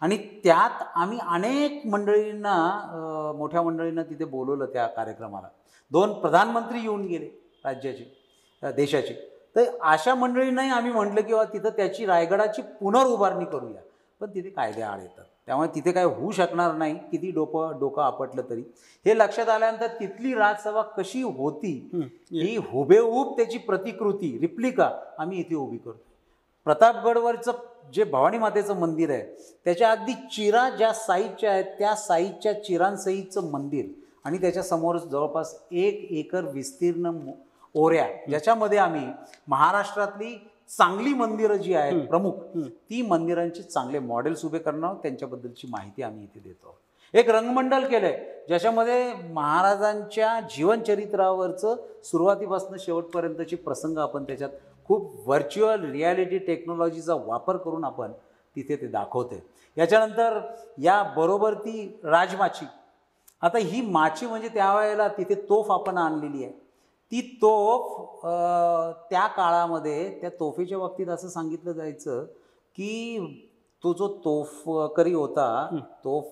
आणि त्यात आम्ही अनेक मंडळींना मोठ्या मंडळींना तिथे बोलवलं त्या कार्यक्रमाला. 2 प्रधानमंत्री येऊन गेले राज्याचे देशाचे. तर अशा मंडळींनाही आम्ही म्हटलं की तिथं त्याची रायगडाची पुनर्उभारणी करूया, पण तिथे कायदे आड येतात, त्यामुळे तिथे काय होऊ शकणार नाही किती डोकं आपटलं तरी. हे लक्षात आल्यानंतर तिथली राजसभा कशी होती ही हुबेहूब त्याची प्रतिकृती रिप्लिका आम्ही इथे उभी करतो. प्रतापगडवरचं जे भवानी मातेचं मंदिर आहे त्याच्या अगदी चिरा ज्या साईजच्या आहेत त्या साईजच्या चिरांसहितचं मंदिर आणि त्याच्यासमोर जवळपास 1 एकर विस्तीर्ण ओऱ्या, ज्याच्यामध्ये आम्ही महाराष्ट्रातली चांगली मंदिरं जी आहेत प्रमुख ती मंदिरांचे चांगले मॉडेल्स उभे करणार आहोत, त्यांच्याबद्दलची माहिती आम्ही इथे देतो. एक रंगमंडल केलंय ज्याच्यामध्ये महाराजांच्या जीवनचरित्रावरचं सुरुवातीपासून शेवटपर्यंतचे प्रसंग आपण त्याच्यात खूप व्हर्च्युअल रियालिटी टेक्नॉलॉजीचा वापर करून आपण तिथे ते दाखवते. याच्यानंतर याबरोबर ती राजमाची, आता ही माची म्हणजे त्यावेळेला तिथे तोफ आपण आणलेली आहे. ती तोफ त्या काळामध्ये त्या तोफेच्या बाबतीत असं सांगितलं जायचं की तो जो तोफकरी होता तोफ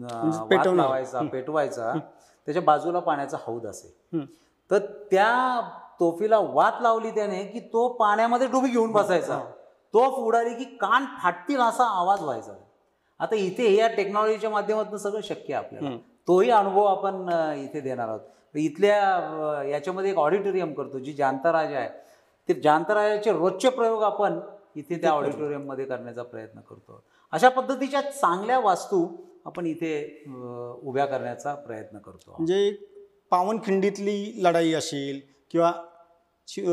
लावायचा पेटवायचा, त्याच्या बाजूला पाण्याचा हौद असेल तर त्या तोफीला वात लावली त्याने की तो पाण्यामध्ये डुबी घेऊन बसायचा. तोफ उडाली की कान फाटतील असा आवाज व्हायचा. आता इथे या टेक्नॉलॉजीच्या माध्यमातून सगळं शक्य आहे आपल्याला. तोही अनुभव आपण इथे देणार आहोत. इथल्या याच्यामध्ये एक ऑडिटोरियम करतो जी जांताराजा आहे, ते जांताराजाचे रोजचे प्रयोग आपण इथे त्या ऑडिटोरियममध्ये करण्याचा प्रयत्न करतो. अशा पद्धतीच्या चांगल्या वास्तू आपण इथे उभ्या करण्याचा प्रयत्न करतो. म्हणजे पावनखिंडीतली लढाई असेल किंवा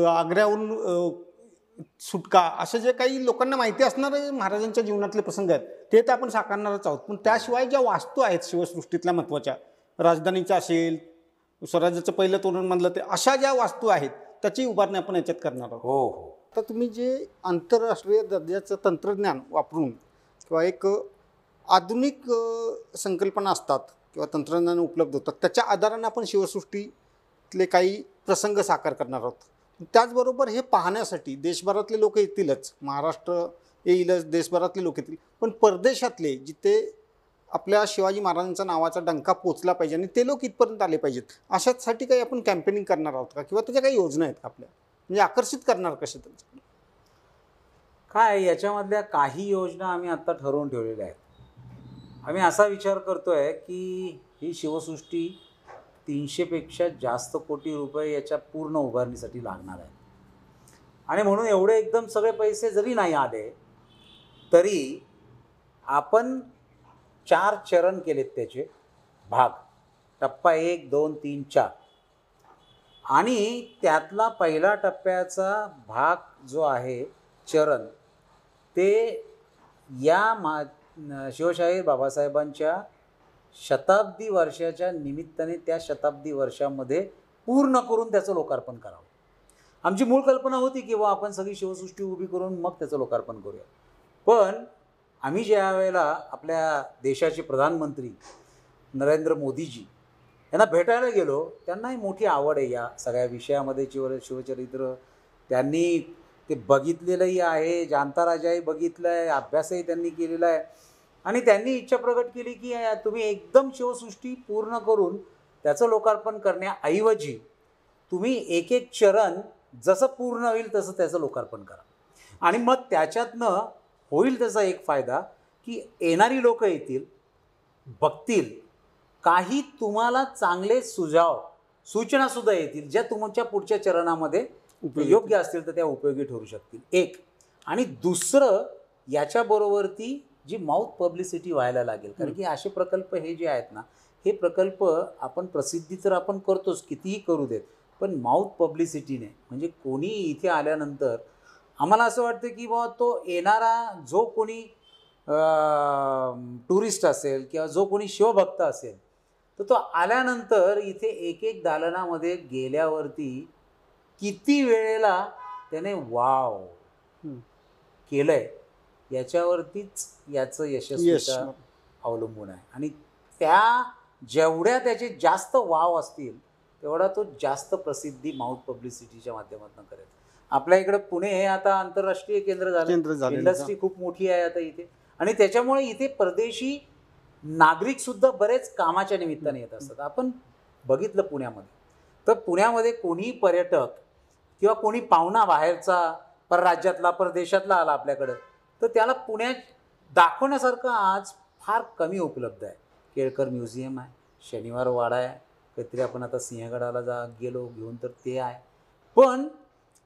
आग्र्याहून सुटका, असं जे काही लोकांना माहिती असणारे महाराजांच्या जीवनातले प्रसंग आहेत ते तर आपण साकारणारच आहोत. पण त्याशिवाय ज्या वास्तू आहेत शिवसृष्टीतल्या महत्त्वाच्या, राजधानीच्या असेल, स्वराज्याचं पहिलं तोरण म्हणलं ते, अशा ज्या वास्तू आहेत त्याची उभारणी आपण याच्यात करणार आहोत. हो हो. तर तुम्ही जे आंतरराष्ट्रीय दर्जाचं तंत्रज्ञान वापरून किंवा एक आधुनिक संकल्पना असतात किंवा तंत्रज्ञान उपलब्ध होतात त्याच्या आधाराने आपण शिवसृष्टीतले काही प्रसंग साकार करणार आहोत. त्याचबरोबर हे पाहण्यासाठी देशभरातले लोक येतीलच, महाराष्ट्र येईलच, देशभरातले लोक येतील, पण परदेशातले जिथे आपल्या शिवाजी महाराजांच्या नावाचा डंका पोचला पाहिजे आणि ते लोक इथपर्यंत आले पाहिजेत, अशासाठी काही आपण कॅम्पेनिंग करणार आहोत का किंवा त्याच्या काही योजना आहेत का आपल्या, म्हणजे आकर्षित करणार कसे त्यांच्याकडे काय? याच्यामधल्या काही योजना आम्ही आत्ता ठरवून ठेवलेल्या आहेत. आम्ही असा विचार करतोय की ही शिवसृष्टी 300पेक्षा जास्त कोटी रुपये याच्या पूर्ण उभारणीसाठी लागणार आहे. आणि म्हणून एवढे एकदम सगळे पैसे जरी नाही आले तरी आपण 4 चरण केलेत त्याचे भाग, टप्पा 1, 2, 3, 4. आणि त्यातला पहिला टप्प्याचा भाग जो आहे चरण, ते या शिवशाहीर बाबासाहेबांच्या शताब्दी वर्षाच्या निमित्ताने त्या शताब्दी वर्षामध्ये पूर्ण करून त्याचं लोकार्पण करावं. आमची मूळ कल्पना होती की आपण सगळी शिवसृष्टी उभी करून मग त्याचं लोकार्पण करूया. पण आम्ही ज्या वेळेला आपल्या देशाचे प्रधानमंत्री नरेंद्र मोदीजी यांना भेटायला गेलो, त्यांनाही मोठी आवड आहे या सगळ्या विषयामध्ये. शिवचरित्र त्यांनी ते बघितलेलंही आहे, जांताराजाही बघितलं आहे, अभ्यासही त्यांनी केलेला आहे. आणि त्यांनी इच्छा प्रकट केली की तुम्ही एकदम शिवसृष्टी पूर्ण करून त्याचं लोकार्पण करण्याऐवजी तुम्ही एक एक चरण जसं पूर्ण होईल तसं त्याचं लोकार्पण करा. आणि मग त्याच्यातनं होईल त्याचा एक फायदा की येणारी लोक येतील, बघतील, काही तुम्हाला चांगले सुझाव सूचनासुद्धा येतील ज्या तुमच्या पुढच्या चरणामध्ये योग्य असतील तर त्या उपयोगी ठरू शकतील. एक. आणि दुसरं, याच्याबरोबर ती जी माउथ पब्लिसिटी व्हायला लागेल. कारण की असे प्रकल्प हे जे आहेत ना, हे प्रकल्प आपण प्रसिद्धी तर आपण करतोच, कितीही करू देत, पण माउथ पब्लिसिटीने म्हणजे कोणी इथे आल्यानंतर आम्हाला असं वाटतं की बाबा तो येणारा जो कोणी टुरिस्ट असेल किंवा जो कोणी शिवभक्त असेल तर तो आल्यानंतर इथे एक एक दालनामध्ये गेल्यावरती किती वेळेला त्याने वाव केलंय याच्यावरतीच याचं यशस्वीता अवलंबून आहे. आणि त्या जेवढ्या त्याचे जास्त वाव असतील तेवढा तो जास्त प्रसिद्धी माउथ पब्लिसिटीच्या माध्यमातून करेल. आपल्या इकडे पुणे हे आता आंतरराष्ट्रीय केंद्र झालं, इंडस्ट्री खूप मोठी आहे आता इथे. आणि त्याच्यामुळे इथे परदेशी नागरिक सुद्धा बरेच कामाच्या निमित्ताने येत असतात. आपण बघितलं पुण्यामध्ये, तर पुण्यामध्ये कोणी पर्यटक किंवा कोणी पाहुणा बाहेरचा, परराज्यातला, परदेशातला आला आपल्याकडं, तर त्याला पुण्यात दाखवण्यासारखं आज फार कमी उपलब्ध आहे. केळकर म्युझियम आहे, शनिवार वाडा आहे, काहीतरी आपण आता सिंहगडाला गेलो घेऊन तर ते आहे. पण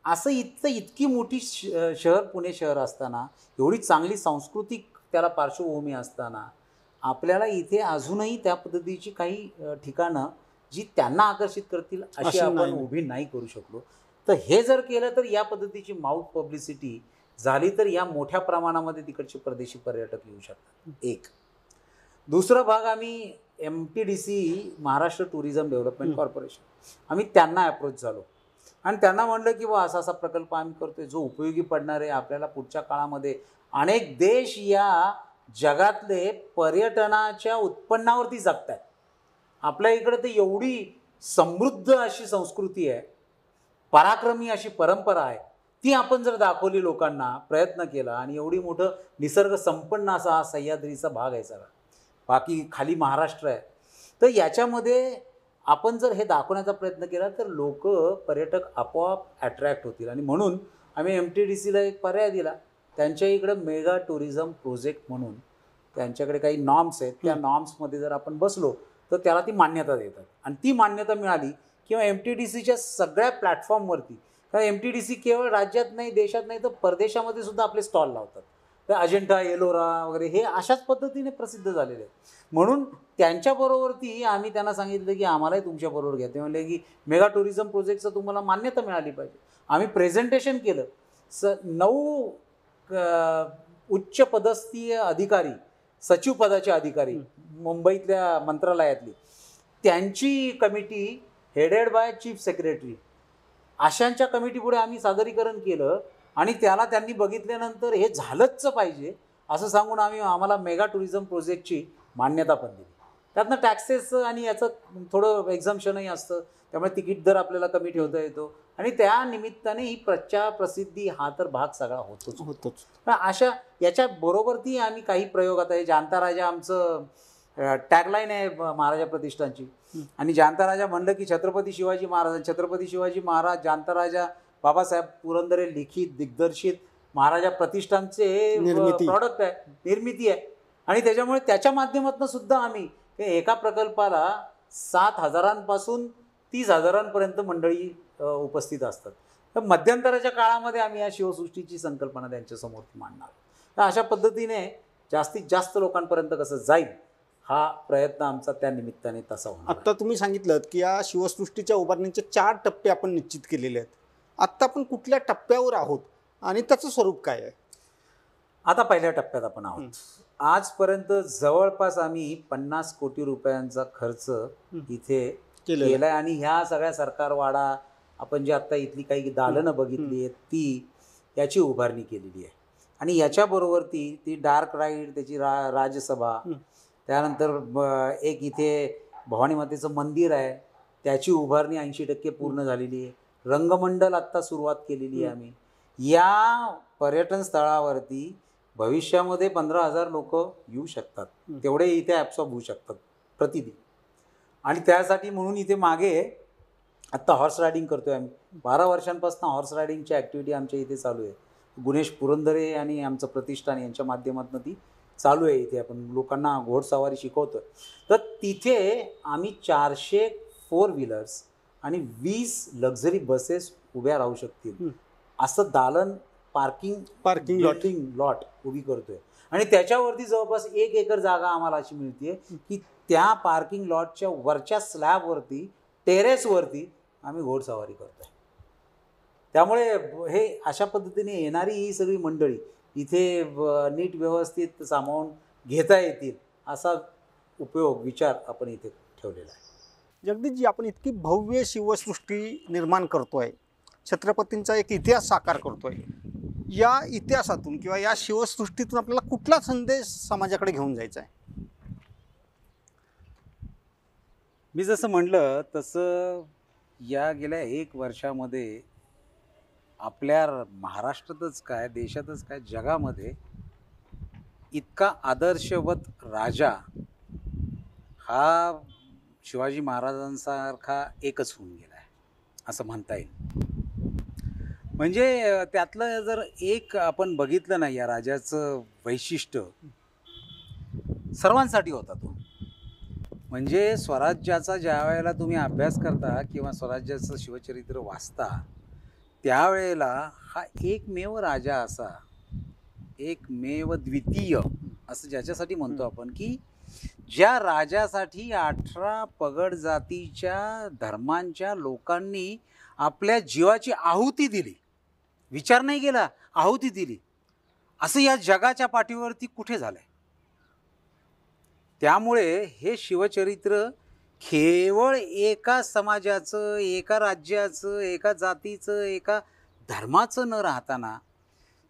असं इतकी मोठी शहर पुणे शहर असताना, एवढी चांगली सांस्कृतिक त्याला पार्श्वभूमी असताना, आपल्याला इथे अजूनही त्या पद्धतीची काही ठिकाणं जी त्यांना आकर्षित करतील अशी आपण उभी नाही करू शकलो. तर हे जर केलं तर या पद्धतीची माउथ पब्लिसिटी झाली तर या मोठ्या प्रमाणामध्ये तिकडचे परदेशी पर्यटक येऊ शकतात. एक दुसरा भाग, आम्ही MTDC Maharashtra tourism development corporation, आम्ही त्यांना अप्रोच झालो आणि त्यांना म्हणलं की असा असा प्रकल्प आम्ही करतोय जो उपयोगी पडणार आहे आपल्याला पुढच्या काळामध्ये. अनेक देश या जगातले पर्यटनाच्या उत्पन्नावरती जगत आहेत. आपल्या इकडे तर एवढी समृद्ध अशी संस्कृती आहे, पराक्रमी अशी परंपरा आहे, ती आपण जर दाखवली लोकांना, प्रयत्न केला आणि एवढी मोठं निसर्ग संपन्न असा हा सह्याद्रीचा भाग आहे सगळा, बाकी खाली महाराष्ट्र आहे, तर याच्यामध्ये आपण जर हे दाखवण्याचा प्रयत्न केला तर लोक, पर्यटक आपोआप अट्रॅक्ट होतील. आणि म्हणून आम्ही MTDCला एक पर्याय दिला. त्यांच्या इकडं मेगा टुरिझम प्रोजेक्ट म्हणून त्यांच्याकडे काही नॉर्म्स आहेत, त्या नॉर्म्समध्ये जर आपण बसलो तर त्याला ती मान्यता देतात. आणि ती मान्यता मिळाली किंवा MTDCच्या सगळ्या प्लॅटफॉर्मवरती, कारण MTDC केवळ राज्यात नाही, देशात नाही, तर परदेशामध्ये सुद्धा आपले स्टॉल लावतात. तर अजिंठा, एलोरा वगैरे हे अशाच पद्धतीने प्रसिद्ध झालेले आहेत. म्हणून त्यांच्याबरोबरती आम्ही त्यांना सांगितलं की आम्हालाही तुमच्याबरोबर घ्या. ते म्हणले की मेगा टुरिझम प्रोजेक्टचं तुम्हाला मान्यता मिळाली पाहिजे. आम्ही प्रेझेंटेशन केलं. 9 उच्च पदस्थीय अधिकारी, सचिव पदाचे अधिकारी मुंबईतल्या मंत्रालयातली, त्यांची committee headed by chief secretary, अशांच्या कमिटीपुढे आम्ही सादरीकरण केलं आणि त्याला त्यांनी बघितल्यानंतर हे झालंच पाहिजे असं सांगून आम्हाला मेगा टुरिझम प्रोजेक्टची मान्यता पण दिली. त्यातनं टॅक्सेस आणि याचं थोडं एक्झम्पशनही असतं, त्यामुळे तिकीट दर आपल्याला कमी ठेवता येतो आणि त्या निमित्ताने ही प्रसिद्धी हा तर भाग सगळा होतोच. अशा याच्याबरोबर ती आम्ही काही प्रयोग, आता हे जाणता राजा आमचं टॅगलाईन आहे महाराजा प्रतिष्ठानची, आणि जाणता राजा म्हणलं की छत्रपती शिवाजी महाराज जाणता राजा बाबासाहेब पुरंदरे लिखित दिग्दर्शित महाराजा प्रतिष्ठानचे प्रॉडक्ट आहे, निर्मिती आहे. आणि त्याच्यामुळे त्याच्या माध्यमातून सुद्धा आम्ही एका प्रकल्पाला 7,000 30 हजारांपर्यंत मंडळी उपस्थित असतात. तर मध्यंतराच्या काळामध्ये आम्ही या शिवसृष्टीची संकल्पना त्यांच्यासमोर मांडणार. तर अशा पद्धतीने जास्तीत जास्त लोकांपर्यंत कसं जाईल हा प्रयत्न आमचा त्या निमित्ताने तसा होणार. आत्ता तुम्ही सांगितलं की या शिवसृष्टीच्या उभारणीचे 4 टप्पे आपण निश्चित केलेले आहेत. आत्ता आपण कुठल्या टप्प्यावर आहोत आणि त्याचं स्वरूप काय आहे? आता पहिल्या टप्प्यात आपण आहोत. आजपर्यंत जवळपास आम्ही 50 कोटी रुपयांचा खर्च इथे केलाय आणि ह्या सगळ्या सरकार वाडा, आपण जी आता इथली काही दालनं बघितली आहेत ती, याची उभारणी केलेली आहे. आणि याच्याबरोबर ती डार्क राईड, त्याची राजसभा, त्यानंतर एक इथे भवानी मातेचं मंदिर आहे, त्याची उभारणी 80% पूर्ण झालेली आहे. रंगमंडल आत्ता सुरुवात केलेली आहे आम्ही. या पर्यटन स्थळावरती भविष्यामध्ये 15,000 लोक येऊ शकतात, तेवढे इथे ॲब्सॉर्ब होऊ शकतात प्रतिदिन. आणि त्यासाठी म्हणून इथे मागे आत्ता हॉर्स रायडिंग करतोय आम्ही. 12 वर्षांपासून हॉर्स रायडिंगची ॲक्टिव्हिटी आमच्या इथे चालू आहे. गुणेश पुरंदरे आणि आमचं प्रतिष्ठान यांच्या माध्यमातून ती चालू आहे. इथे आपण लोकांना घोडसवारी शिकवतोय. तर तिथे आम्ही 400 4 व्हीलर्स आणि 20 लक्झरी बसेस उभ्या राहू शकतील असं दालन पार्किंग लॉट उभी करतोय. आणि त्याच्यावरती जवळपास 1 एकर जागा आम्हाला अशी मिळते की त्या पार्किंग लॉटच्या वरच्या स्लॅबवरती, टेरेसवरती आम्ही घोडसवारी करतोय. त्यामुळे हे अशा पद्धतीने येणारी ही सगळी मंडळी इथे नीट व्यवस्थित सामावून घेता येतील असा विचार आपण इथे ठेवलेला आहे. जगदीशजी, आपण इतकी भव्य शिवसृष्टी निर्माण करतोय, छत्रपतींचा एक इतिहास साकार करतोय, या इतिहासातून किंवा या शिवसृष्टीतून आपल्याला कुठला संदेश समाजाकडे घेऊन जायचा आहे? मी जसं म्हणलं तसं या गेल्या 1 वर्षामध्ये आपल्या महाराष्ट्रातच काय, देशातच काय, जगामध्ये इतका आदर्शवत राजा हा शिवाजी महाराजांसारखा एकच होऊन गेला आहे असं म्हणता येईल. म्हणजे त्यातलं जर एक आपण बघितलं ना या राजाचं वैशिष्ट्य, सर्वांसाठी होता तो. म्हणजे स्वराज्याचा ज्या वेळेला तुम्ही अभ्यास करता किंवा स्वराज्याचं शिवचरित्र वाचता, त्यावेळेला हा एकमेव राजा असा, एकमेव द्वितीय असं ज्याच्यासाठी म्हणतो आपण, की ज्या राजासाठी 18 पगड जातीच्या धर्मांच्या लोकांनी आपल्या जीवाची आहुती दिली, विचार नाही केला, आहुती दिली, असं या जगाच्या पाठीवरती कुठे झालंय. त्यामुळे हे शिवचरित्र केवळ एका समाजाचं, एका राज्याचं, एका जातीचं, एका धर्माचं न राहताना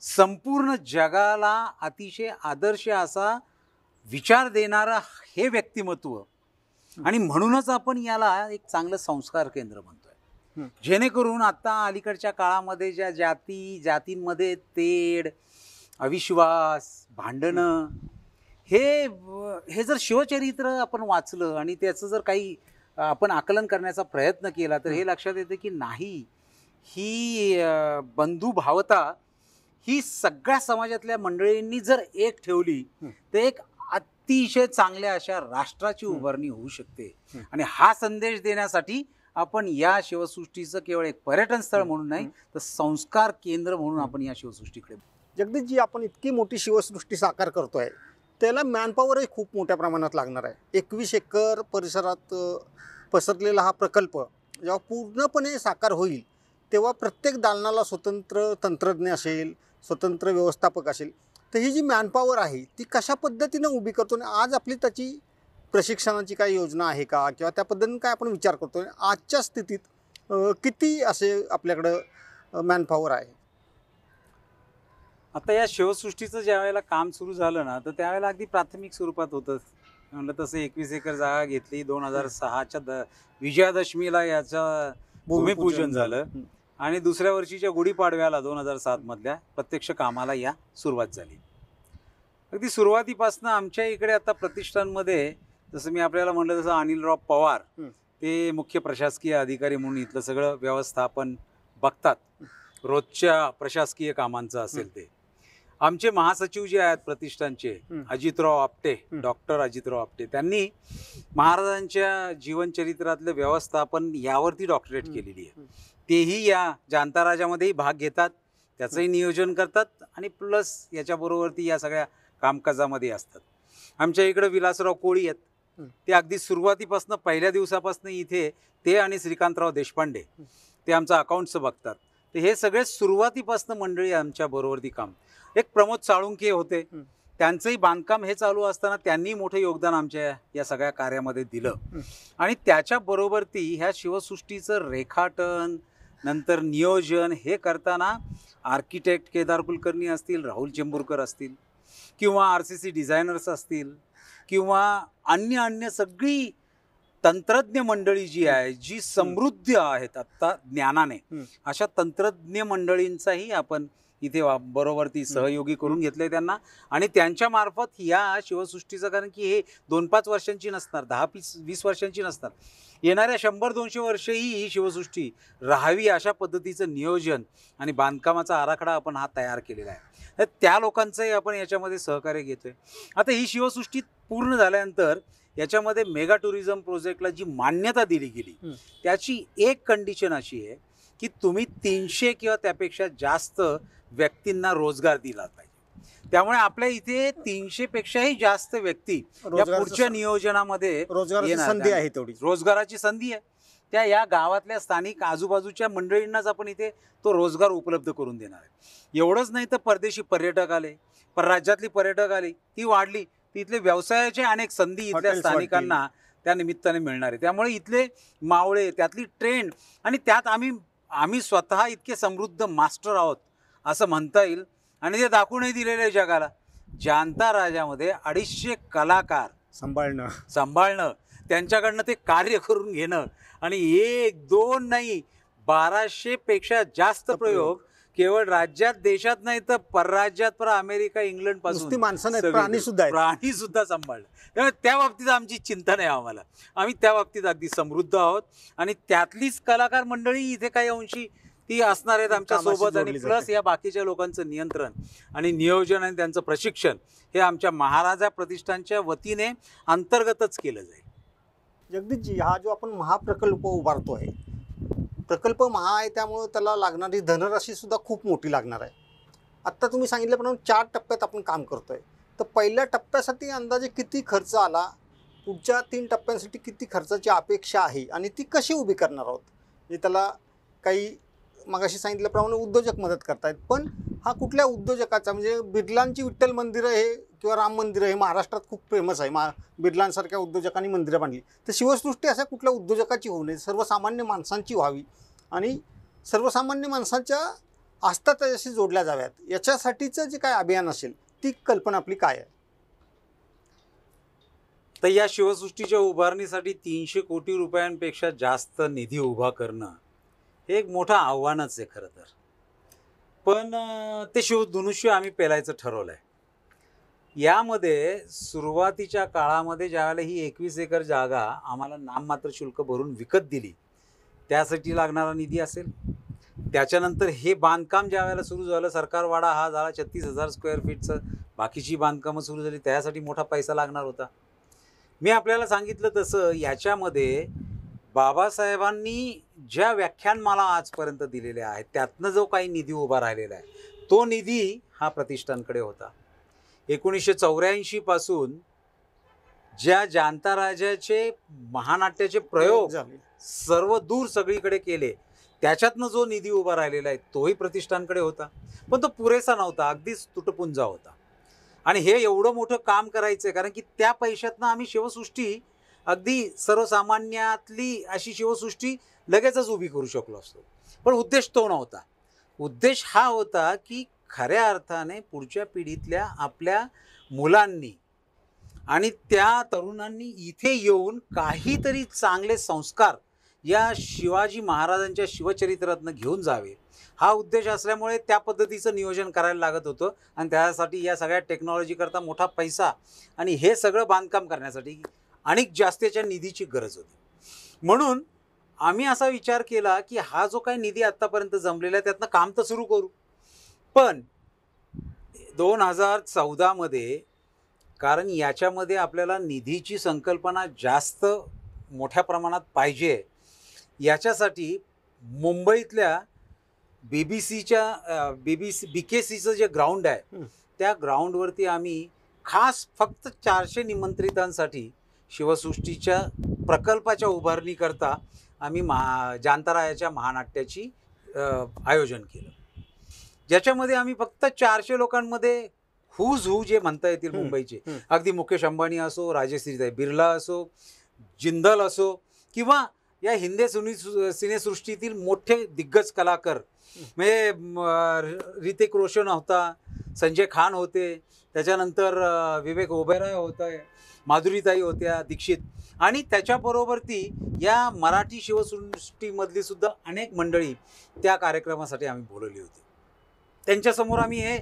संपूर्ण जगाला अतिशय आदर्श असा विचार देणारा हे व्यक्तिमत्व, आणि म्हणूनच आपण याला एक चांगलं संस्कार केंद्र म्हणतोय. जेणेकरून आता अलीकडच्या काळामध्ये ज्या जातींमध्ये तेढ, अविश्वास, भांडणं, हे जर शिवचरित्र आपण वाचलं आणि त्याचं जर काही आपण आकलन करण्याचा प्रयत्न केला तर हे लक्षात येतं की नाही, ही बंधुभावता ही सगळ्या समाजातल्या मंडळींनी जर एक ठेवली तर एक अतिशय चांगल्या अशा राष्ट्राची उभारणी होऊ शकते. आणि हा संदेश देण्यासाठी आपण या शिवसृष्टीचं केवळ एक पर्यटन स्थळ म्हणून नाही तर संस्कार केंद्र म्हणून आपण या शिवसृष्टीकडे. जगदीशजी, आपण इतकी मोठी शिवसृष्टी साकार करतोय, त्याला मॅनपॉवरही खूप मोठ्या प्रमाणात लागणार आहे. 21 एकर परिसरात पसरलेला हा प्रकल्प जेव्हा पूर्णपणे साकार होईल तेव्हा प्रत्येक दालनाला स्वतंत्र तंत्रज्ञ असेल, स्वतंत्र व्यवस्थापक असेल. तर ही जी मॅनपॉवर आहे ती कशा पद्धतीनं उभी करतो आणि आज आपली त्याची प्रशिक्षणाची काही योजना आहे का, किंवा त्या पद्धतीने काय आपण विचार करतो, आजच्या स्थितीत किती असे आपल्याकडं मॅनपॉवर आहे? आता या शिवसृष्टीचं ज्या वेळेला काम सुरू झालं ना, तर त्यावेळेला अगदी प्राथमिक स्वरूपात होतं. म्हणलं तसं 21 एकर जागा घेतली. 2006च्या विजयादशमीला याचं भूमिपूजन झालं आणि दुसऱ्या वर्षीच्या गुढीपाडव्याला 2007 मधल्या प्रत्यक्ष कामाला या सुरुवात झाली. अगदी सुरुवातीपासून आमच्या इकडे आता प्रतिष्ठानमध्ये जसं मी आपल्याला म्हटलं तसं अनिलराव पवार ते मुख्य प्रशासकीय अधिकारी म्हणून इथलं सगळं व्यवस्थापन बघतात, रोजच्या प्रशासकीय कामांचं असेल ते. आमचे महासचिव जे आहेत प्रतिष्ठानचे अजितराव आपटे, डॉक्टर अजितराव आपटे, त्यांनी महाराजांच्या जीवनचरित्रातलं व्यवस्थापन यावरती डॉक्टरेट केलेली आहे. तेही या जाणता राजामध्येही भाग घेतात, त्याचंही नियोजन करतात आणि प्लस याच्याबरोबरती या सगळ्या कामकाजामध्ये असतात. आमच्या इकडं विलासराव कोळी आहेत, ते अगदी सुरुवातीपासून पहिल्या दिवसापासून इथे ते आणि श्रीकांतराव देशपांडे ते आमचं अकाउंट्स बघतात. तर हे सगळे सुरुवातीपासून मंडळी आमच्या बरोबरती काम. एक प्रमोद साळुंके होते, त्यांचंही बांधकाम हे चालू असताना त्यांनी मोठं योगदान आमच्या या सगळ्या कार्यामध्ये दिलं. आणि त्याच्याबरोबर ती ह्या शिवसृष्टीचं रेखाटन नंतर नियोजन हे करताना आर्किटेक्ट केदार कुलकर्णी असतील, राहुल चेंबूरकर असतील किंवा RCC डिझायनर्स असतील किंवा अन्य सगळी तंत्रज्ञ मंडळी जी आहे, जी समृद्ध आहेत आत्ता ज्ञानाने, अशा तंत्रज्ञ मंडळींचाही आपण इथे बरोबरती सहयोगी करून घेतले त्यांना. आणि त्यांच्या मार्फत या शिवसृष्टीचं, कारण की हे 2-5 वर्षांची नसणार, 10-20 वर्षांची नसणार, येणाऱ्या 100-200 वर्षही ही शिवसृष्टी राहावी अशा पद्धतीचं नियोजन आणि बांधकामाचा आराखडा आपण हा तयार केलेला आहे. तर त्या लोकांचंही आपण याच्यामध्ये सहकार्य घेतोय. आता ही शिवसृष्टी पूर्ण झाल्यानंतर याच्यामध्ये मेगा टुरिझम प्रोजेक्टला जी मान्यता दिली गेली त्याची एक कंडिशन अशी आहे की तुम्ही 300 किंवा त्यापेक्षा जास्त व्यक्तींना रोजगार दिला पाहिजे. त्यामुळे आपल्या इथे 300 पेक्षाही जास्त व्यक्ती या पुढच्या नियोजनामध्ये संधी आहे, तेवढी रोजगाराची संधी आहे. त्या या गावातल्या स्थानिक आजूबाजूच्या मंडळींनाच आपण इथे तो रोजगार उपलब्ध करून देणार आहे. एवढंच नाही तर परदेशी पर्यटक आले, परराज्यातली पर्यटक आली, ती वाढली, तिथले व्यवसायाचे अनेक संधी इथल्या स्थानिकांना त्या निमित्ताने मिळणार आहे. त्यामुळे इथले मावळे, त्यातली ट्रेंड, आणि त्यात आम्ही स्वतः इतके समृद्ध मास्टर आहोत असं म्हणता येईल. आणि ते दाखवूनही दिलेलं आहे जगाला. जाणता राजामध्ये 250 कलाकार सांभाळणं, त्यांच्याकडनं ते कार्य करून घेणं, आणि 1-2 नाही 1200 पेक्षा जास्त प्रयोग केवळ राज्यात देशात नाही तर परराज्यात पर अमेरिका इंग्लंड नुसती पासून माणसं नाहीत, प्राणी सुद्धा आहेत. प्राणी सुद्धा सांभाळलं. त्यामुळे त्या बाबतीत आमची चिंता नाही आम्हाला. आम्ही त्या बाबतीत अगदी समृद्ध आहोत आणि त्यातलीच कलाकार मंडळी इथे काही अंशी ती असणार आहेत आमच्या कामाशी सोबत. आणि जोडली प्लस जाते. या बाकीच्या लोकांचं नियंत्रण आणि नियोजन आणि त्यांचं प्रशिक्षण हे आमच्या महाराजा प्रतिष्ठानच्या वतीने अंतर्गतच केलं जाईल. जगदीशजी, हा जो आपण महाप्रकल्प उभारतोय, प्रकल्प महा आहे त्यामुळं त्याला लागणारी धनराशी सुद्धा खूप मोठी लागणार आहे. आत्ता तुम्ही सांगितल्याप्रमाणे 4 टप्प्यात आपण काम करतोय. तर पहिल्या टप्प्यासाठी अंदाजे किती खर्च आला, पुढच्या 3 टप्प्यांसाठी किती खर्चाची अपेक्षा आहे आणि ती कशी उभी करणार आहोत? म्हणजे त्याला काही मगाशी सांगितल्याप्रमाणे उद्योजक मदत करतायत, पण हा कुठल्या उद्योजकाचा, म्हणजे बिर्लांची विठ्ठल मंदिरं हे किंवा राम मंदिरं हे महाराष्ट्रात खूप फेमस आहे, बिर्लांसारख्या उद्योजकांनी मंदिरं बांधली. तर शिवसृष्टी अशा कुठल्या उद्योजकाची होऊ नये, सर्वसामान्य माणसांची व्हावी आणि सर्वसामान्य माणसांच्या आस्था त्याच्याशी जोडल्या जाव्यात, याच्यासाठीचं जे काय अभियान असेल ती कल्पना आपली काय आहे? तर या शिवसृष्टीच्या उभारणीसाठी 300 कोटी रुपयांपेक्षा जास्त निधी उभा करणं हे एक मोठं आव्हानच आहे खरं तर. पण ते शिवधनुष्य आम्ही पेलायचं ठरवलं आहे. यामध्ये सुरुवातीच्या काळामध्ये ज्यावेळेला ही 21 एकर जागा आम्हाला नाममात्र शुल्क भरून विकत दिली, त्यासाठी लागणारा निधी असेल. त्याच्यानंतर हे बांधकाम ज्या वेळेला सुरू झालं, सरकारवाडा हा झाला 36,000 स्क्वेअर फीटचं, बाकीची बांधकामं सुरू झाली, त्यासाठी मोठा पैसा लागणार होता. मी आपल्याला सांगितलं तसं याच्यामध्ये बाबासाहेबांनी ज्या व्याख्यानमाला आजपर्यंत दिलेल्या आहेत त्यातनं जो काही निधी उभा राहिलेला आहे तो निधी हा प्रतिष्ठानकडे होता. 1984 पासून ज्या जाणता राजाचे महानाट्याचे प्रयोग सर्व दूर सगळीकडे केले, त्याच्यातनं जो निधी उभा राहिलेला आहे तोही प्रतिष्ठानकडे होता, पण तो पुरेसा नव्हता, अगदीच तुटपुंजा होता. आणि हे एवढं मोठं काम करायचं आहे कारण की त्या पैशातनं आम्ही शिवसृष्टी अगदी सर्वसामान्यातली अशी शिवसृष्टी लगेचच उभी करू शकलो असतो. पण उद्देश तो नव्हता. उद्देश हा होता की खऱ्या अर्थाने पुढच्या पिढीतल्या आपल्या मुलांनी आणि त्या तरुणांनी इथे येऊन काहीतरी चांगले संस्कार या शिवाजी महाराजांच्या शिवचरित्रातनं घेऊन जावे, हा उद्देश असल्यामुळे त्या पद्धतीचं नियोजन करायला लागत होतं. आणि त्यासाठी या सगळ्या टेक्नॉलॉजीकरता मोठा पैसा आणि हे सगळं बांधकाम करण्यासाठी अनेक जास्तीच्या निधीची गरज होती. म्हणून आम्ही असा विचार केला की हा जो काही निधी आत्तापर्यंत जमलेला आहे त्यातनं काम तर सुरू करू. पण 2014 मध्ये, कारण याच्यामध्ये आपल्याला निधीची संकल्पना जास्त मोठ्या प्रमाणात पाहिजे, याच्यासाठी मुंबईतल्या BKCचं जे ग्राउंड आहे त्या ग्राउंडवरती आम्ही खास फक्त 400 निमंत्रितांसाठी शिवसृष्टीच्या प्रकल्पाच्या उभारणीकरता आम्ही जांतारायाच्या महानाट्याची आयोजन केलं, ज्याच्यामध्ये आम्ही फक्त 400 लोकांमध्ये हुज हू जे म्हणता येतील मुंबईचे, अगदी मुकेश अंबानी असो, राजश्री बिर्ला असो, जिंदल असो किंवा या हिंदी सिनेसृष्टीतील मोठे दिग्गज कलाकार, म्हणजे ऋतिक रोशन होता, संजय खान होते, त्याच्यानंतर विवेक ओबेरॉय होता, माधुरीताई होत्या दीक्षित, आणि त्याच्याबरोबर ती या मराठी शिवसृष्टीमधली सुद्धा अनेक मंडळी त्या कार्यक्रमासाठी आम्ही बोलवली होती. त्यांच्यासमोर आम्ही हे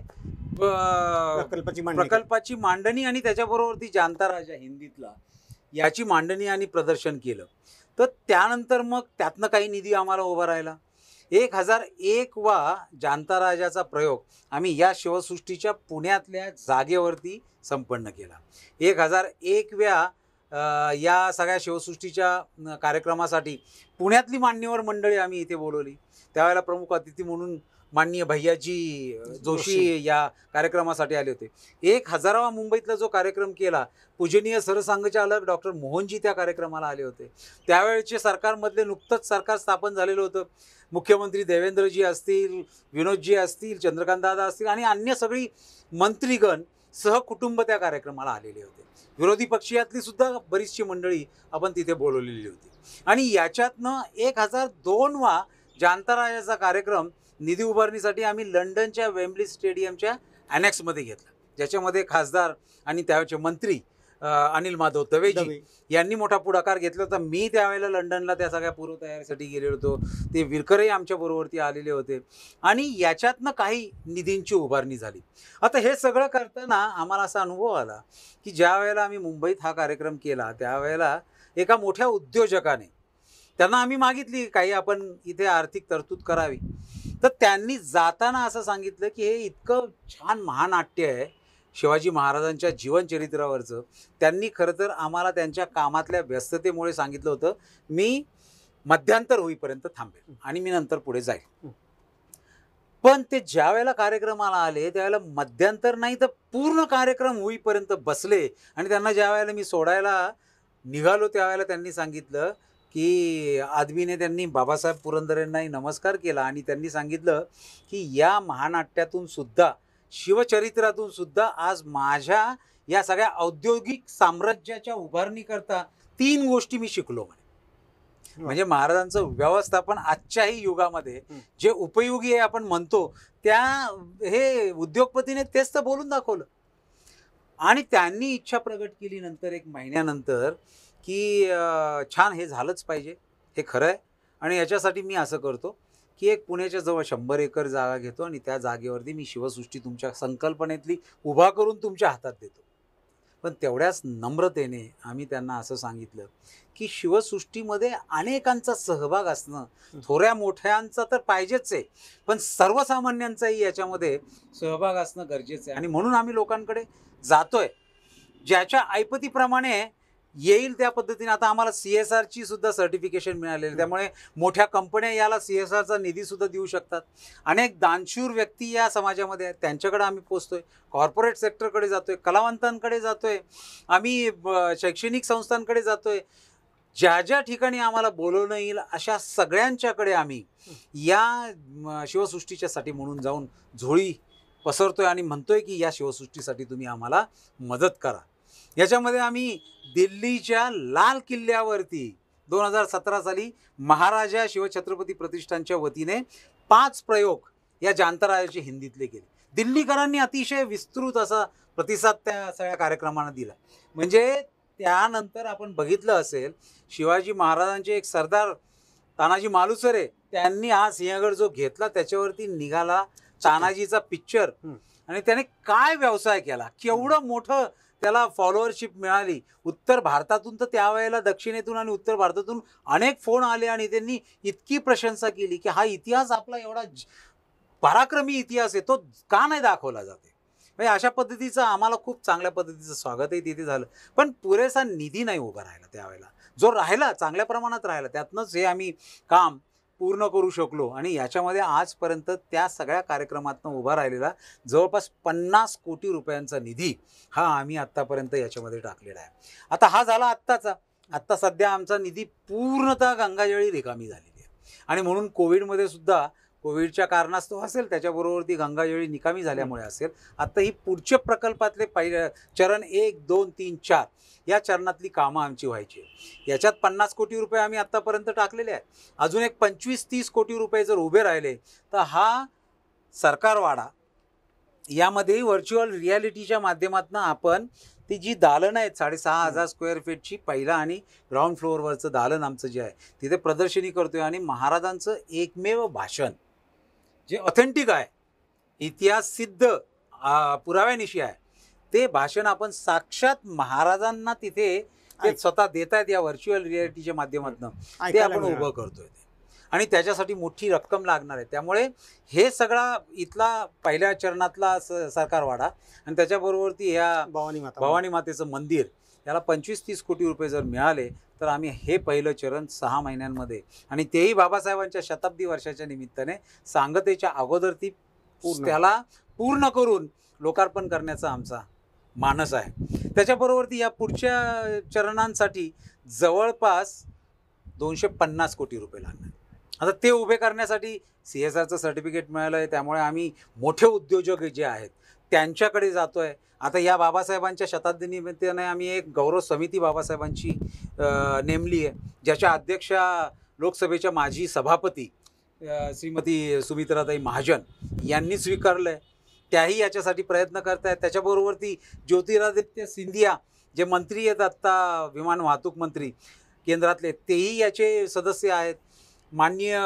प्रकल्पाची मांडणी आणि त्याच्याबरोबर ती जाणता राजा हिंदीतला याची मांडणी आणि प्रदर्शन केलं. तर त्यानंतर मग त्यातनं काही निधी आम्हाला उभा राहिला. 1001 वा जाणता राजाचा प्रयोग आम्ही या शिवसृष्टीच्या पुण्यातल्या जागेवरती संपन्न केला. 1001 या सगळ्या शिवसृष्टीच्या कार्यक्रमासाठी पुण्यातली मान्यवर मंडळी आम्ही इथे बोलवली. त्यावेळेला प्रमुख अतिथी म्हणून माननीय भैयाजी जोशी या कार्यक्रमासाठी आले होते. 1000वा मुंबईतला जो कार्यक्रम केला, पूजनीय सरसंघचालक डॉक्टर मोहनजी त्या कार्यक्रमाला आले होते. त्यावेळेचे सरकारमधले नुकतंच सरकार स्थापन झालेलं होतं. मुख्यमंत्री देवेंद्रजी असतील, विनोदजी असतील, चंद्रकांतदादा असतील आणि अन्य सगळी मंत्रीगण सहकुटुंब त्या कार्यक्रमाला आलेले होते. विरोधी पक्षीयातली सुद्धा बरीचशी मंडळी आपण तिथे बोलवलेली होती. आणि याच्यातनं 1002 वा जांतारायाचा कार्यक्रम निधी उभारणीसाठी आम्ही लंडनच्या वेम्बली स्टेडियमच्या ॲनेक्समध्ये घेतला, ज्याच्यामध्ये खासदार आणि त्याचे मंत्री अनिल माधव दवेजी दवे. यांनी मोठा पुढाकार घेतला होता. मी त्यावेळेला लंडनला त्या सगळ्या पूर्वतयारीसाठी गेलेलो होतो. ते विरकरही आमच्या बरोबरती आलेले होते आणि याच्यातनं काही निधींची उभारणी झाली. आता हे सगळं करताना आम्हाला असा अनुभव आला की ज्या वेळेला आम्ही मुंबईत हा कार्यक्रम केला त्यावेळेला एका मोठ्या उद्योजकाने, त्यांना आम्ही मागितली काही आपण इथे आर्थिक तरतूद करावी, तर त्यांनी जाताना असं सांगितलं की हे इतकं छान महानाट्य आहे शिवाजी महाराजांच्या जीवनचरित्रावरचं. त्यांनी खरं तर आम्हाला त्यांच्या कामातल्या व्यस्ततेमुळे सांगितलं होतं मी मध्यांतर होईपर्यंत थांबेल आणि मी नंतर पुढे जाईल. पण ते ज्या वेळेला कार्यक्रमाला आले त्यावेळेला मध्यांतर नाही तर पूर्ण कार्यक्रम होईपर्यंत बसले आणि त्यांना ज्या वेळेला मी सोडायला निघालो त्यावेळेला त्यांनी सांगितलं की आदमीने त्यांनी बाबासाहेब पुरंदरेंनाही नमस्कार केला आणि त्यांनी सांगितलं की या महानाट्यातून सुद्धा, शिवचरित्रातून सुद्धा आज माझ्या या सगळ्या औद्योगिक साम्राज्याच्या उभारणीकरता 3 गोष्टी मी शिकलो म्हणे. म्हणजे महाराजांचं व्यवस्थापन आजच्याही युगामध्ये जे उपयोगी आहे आपण म्हणतो त्या हे उद्योगपतीने तेच तर बोलून दाखवलं. आणि त्यांनी इच्छा प्रगट केली नंतर 1 महिन्यानंतर की छान हे झालंच पाहिजे, हे खरं आहे आणि याच्यासाठी मी असं करतो की एक पुण्याच्या जवळ 100 एकर जागा घेतो आणि त्या जागेवरती मी शिवसृष्टी तुमच्या संकल्पनेतली उभा करून तुमच्या हातात देतो. पण तेवढ्याच नम्रतेने आम्ही त्यांना असं सांगितलं की शिवसृष्टीमध्ये अनेकांचा सहभाग असणं, थोड्या मोठ्यांचा तर पाहिजेच आहे, पण सर्वसामान्यांचाही याच्यामध्ये सहभाग असणं गरजेचं आहे. आणि म्हणून आम्ही लोकांकडे जातोय, ज्याच्या ऐपतीप्रमाणे येईल त्या पद्धतीने. आता आम्हाला CSRची सुद्धा सर्टिफिकेशन मिळालेलं, त्यामुळे मोठ्या कंपन्या याला CSRचा निधीसुद्धा देऊ शकतात. अनेक दानशूर व्यक्ती या समाजामध्ये आहेत, त्यांच्याकडे आम्ही पोचतोय. कॉर्पोरेट सेक्टरकडे जातोय, कलावंतांकडे जातोय, आम्ही शैक्षणिक संस्थांकडे जातोय. ज्या ज्या ठिकाणी आम्हाला बोलवणं येईल अशा सगळ्यांच्याकडे आम्ही या शिवसृष्टीच्यासाठी म्हणून जाऊन झोळी पसरतोय आणि म्हणतोय की या शिवसृष्टीसाठी तुम्ही आम्हाला मदत करा. याच्यामध्ये आम्ही दिल्लीच्या लाल किल्ल्यावरती 2017 साली महाराजा शिवछत्रपती प्रतिष्ठानच्या वतीने 5 प्रयोग या जांतरायाचे हिंदीतले केले. दिल्लीकरांनी अतिशय विस्तृत असा प्रतिसाद त्या सगळ्या कार्यक्रमांना दिला. म्हणजे त्यानंतर आपण बघितलं असेल शिवाजी महाराजांचे एक सरदार तानाजी मालुसरे त्यांनी हा सिंहगड जो घेतला त्याच्यावरती निघाला तानाजीचा पिक्चर आणि त्याने काय व्यवसाय केला, केवढं मोठं त्याला फॉलोअरशिप मिळाली. उत्तर भारतातून तर त्यावेळेला दक्षिणेतून आणि उत्तर भारतातून अनेक फोन आले आणि त्यांनी इतकी प्रशंसा केली की हा इतिहास आपला एवढा पराक्रमी इतिहास आहे, तो का नाही दाखवला जाते. म्हणजे अशा पद्धतीचं आम्हाला खूप चांगल्या पद्धतीचं स्वागतही तिथे झालं. पण पुरेसा निधी नाही उभा राहिला त्यावेळेला, जो राहिला चांगल्या प्रमाणात राहिला, त्यातनंच हे आम्ही काम पूर्ण करू शकलो. आणि याच्यामध्ये आजपर्यंत त्या सगळ्या कार्यक्रमातनं उभा राहिलेला जवळपास 50 कोटी रुपयांचा निधी हा आम्ही आत्तापर्यंत याच्यामध्ये टाकलेला आहे. आता हा झाला आत्ताचा. आत्ता सध्या आमचा निधी पूर्णतः गंगाजळी रिकामी झालेली आहे आणि म्हणून कोविडमध्ये सुद्धा, कोविडच्या कारणास्तव असेल, त्याच्याबरोबर ती गंगाजळी निकामी झाल्यामुळे असेल, आत्ता ही पुढच्या प्रकल्पातले पहिले चरण 1, 2, 3, 4 या चरणातली कामं आमची व्हायची. याच्यात 50 कोटी रुपये आम्ही आत्तापर्यंत टाकलेले आहेत. अजून एक 25-30 कोटी रुपये जर उभे राहिले तर हा सरकारवाडा, यामध्ये व्हर्च्युअल रियालिटीच्या माध्यमातून आपण ती जी दालनं आहेत 6,500 स्क्वेअर फीटची, पहिला आणि ग्राउंड फ्लोअरवरचं दालन आमचं जे आहे तिथे प्रदर्शनी करतोय आणि महाराजांचं एकमेव भाषण जे ऑथेंटिक आहे, इतिहास सिद्ध पुराव्यानिशी आहे, ते भाषण आपण साक्षात महाराजांना तिथे ते स्वतः देत आहेत या व्हर्च्युअल रियालिटीच्या माध्यमातून, ते आपण उभं करतोय. आणि त्याच्यासाठी मोठी रक्कम लागणार आहे. त्यामुळे हे सगळा इथला पहिल्या चरणातला सरकारवाडा आणि त्याच्याबरोबरती ह्या भवानी मातेचं मंदिर याला 25-30 कोटी रुपये जर मिळाले तर आम्ही हे पहिलं चरण 6 महिन्यांमध्ये, आणि तेही बाबासाहेबांच्या शताब्दी वर्षाच्या निमित्ताने सांगतेच्या अगोदर ती त्याला पूर्ण करून लोकार्पण करण्याचा आमचा मानस आहे. त्याच्याबरोबरती या पुढच्या चरणांसाठी जवळपास 250 कोटी रुपये लागणार. आता ते उभे करण्यासाठी CSRचं सर्टिफिकेट मिळालं आहे, त्यामुळे आम्ही मोठे उद्योजक जे आहेत त्यांच्याकडे जातो आहे. आता या बाबासाहेबांच्या शताब्दी निमित्ताने आम्ही एक गौरव समिती बाबासाहेबांची नेमली आहे, ज्याच्या अध्यक्षा लोकसभेच्या माजी सभापती श्रीमती सुमित्राताई महाजन यांनी स्वीकारलं आहे. त्याही याच्यासाठी प्रयत्न करत आहेत. त्याच्याबरोबर ती ज्योतिरादित्य सिंधिया जे मंत्री आहेत आत्ता विमान वाहतूक मंत्री केंद्रातले, तेही याचे सदस्य आहेत. माननीय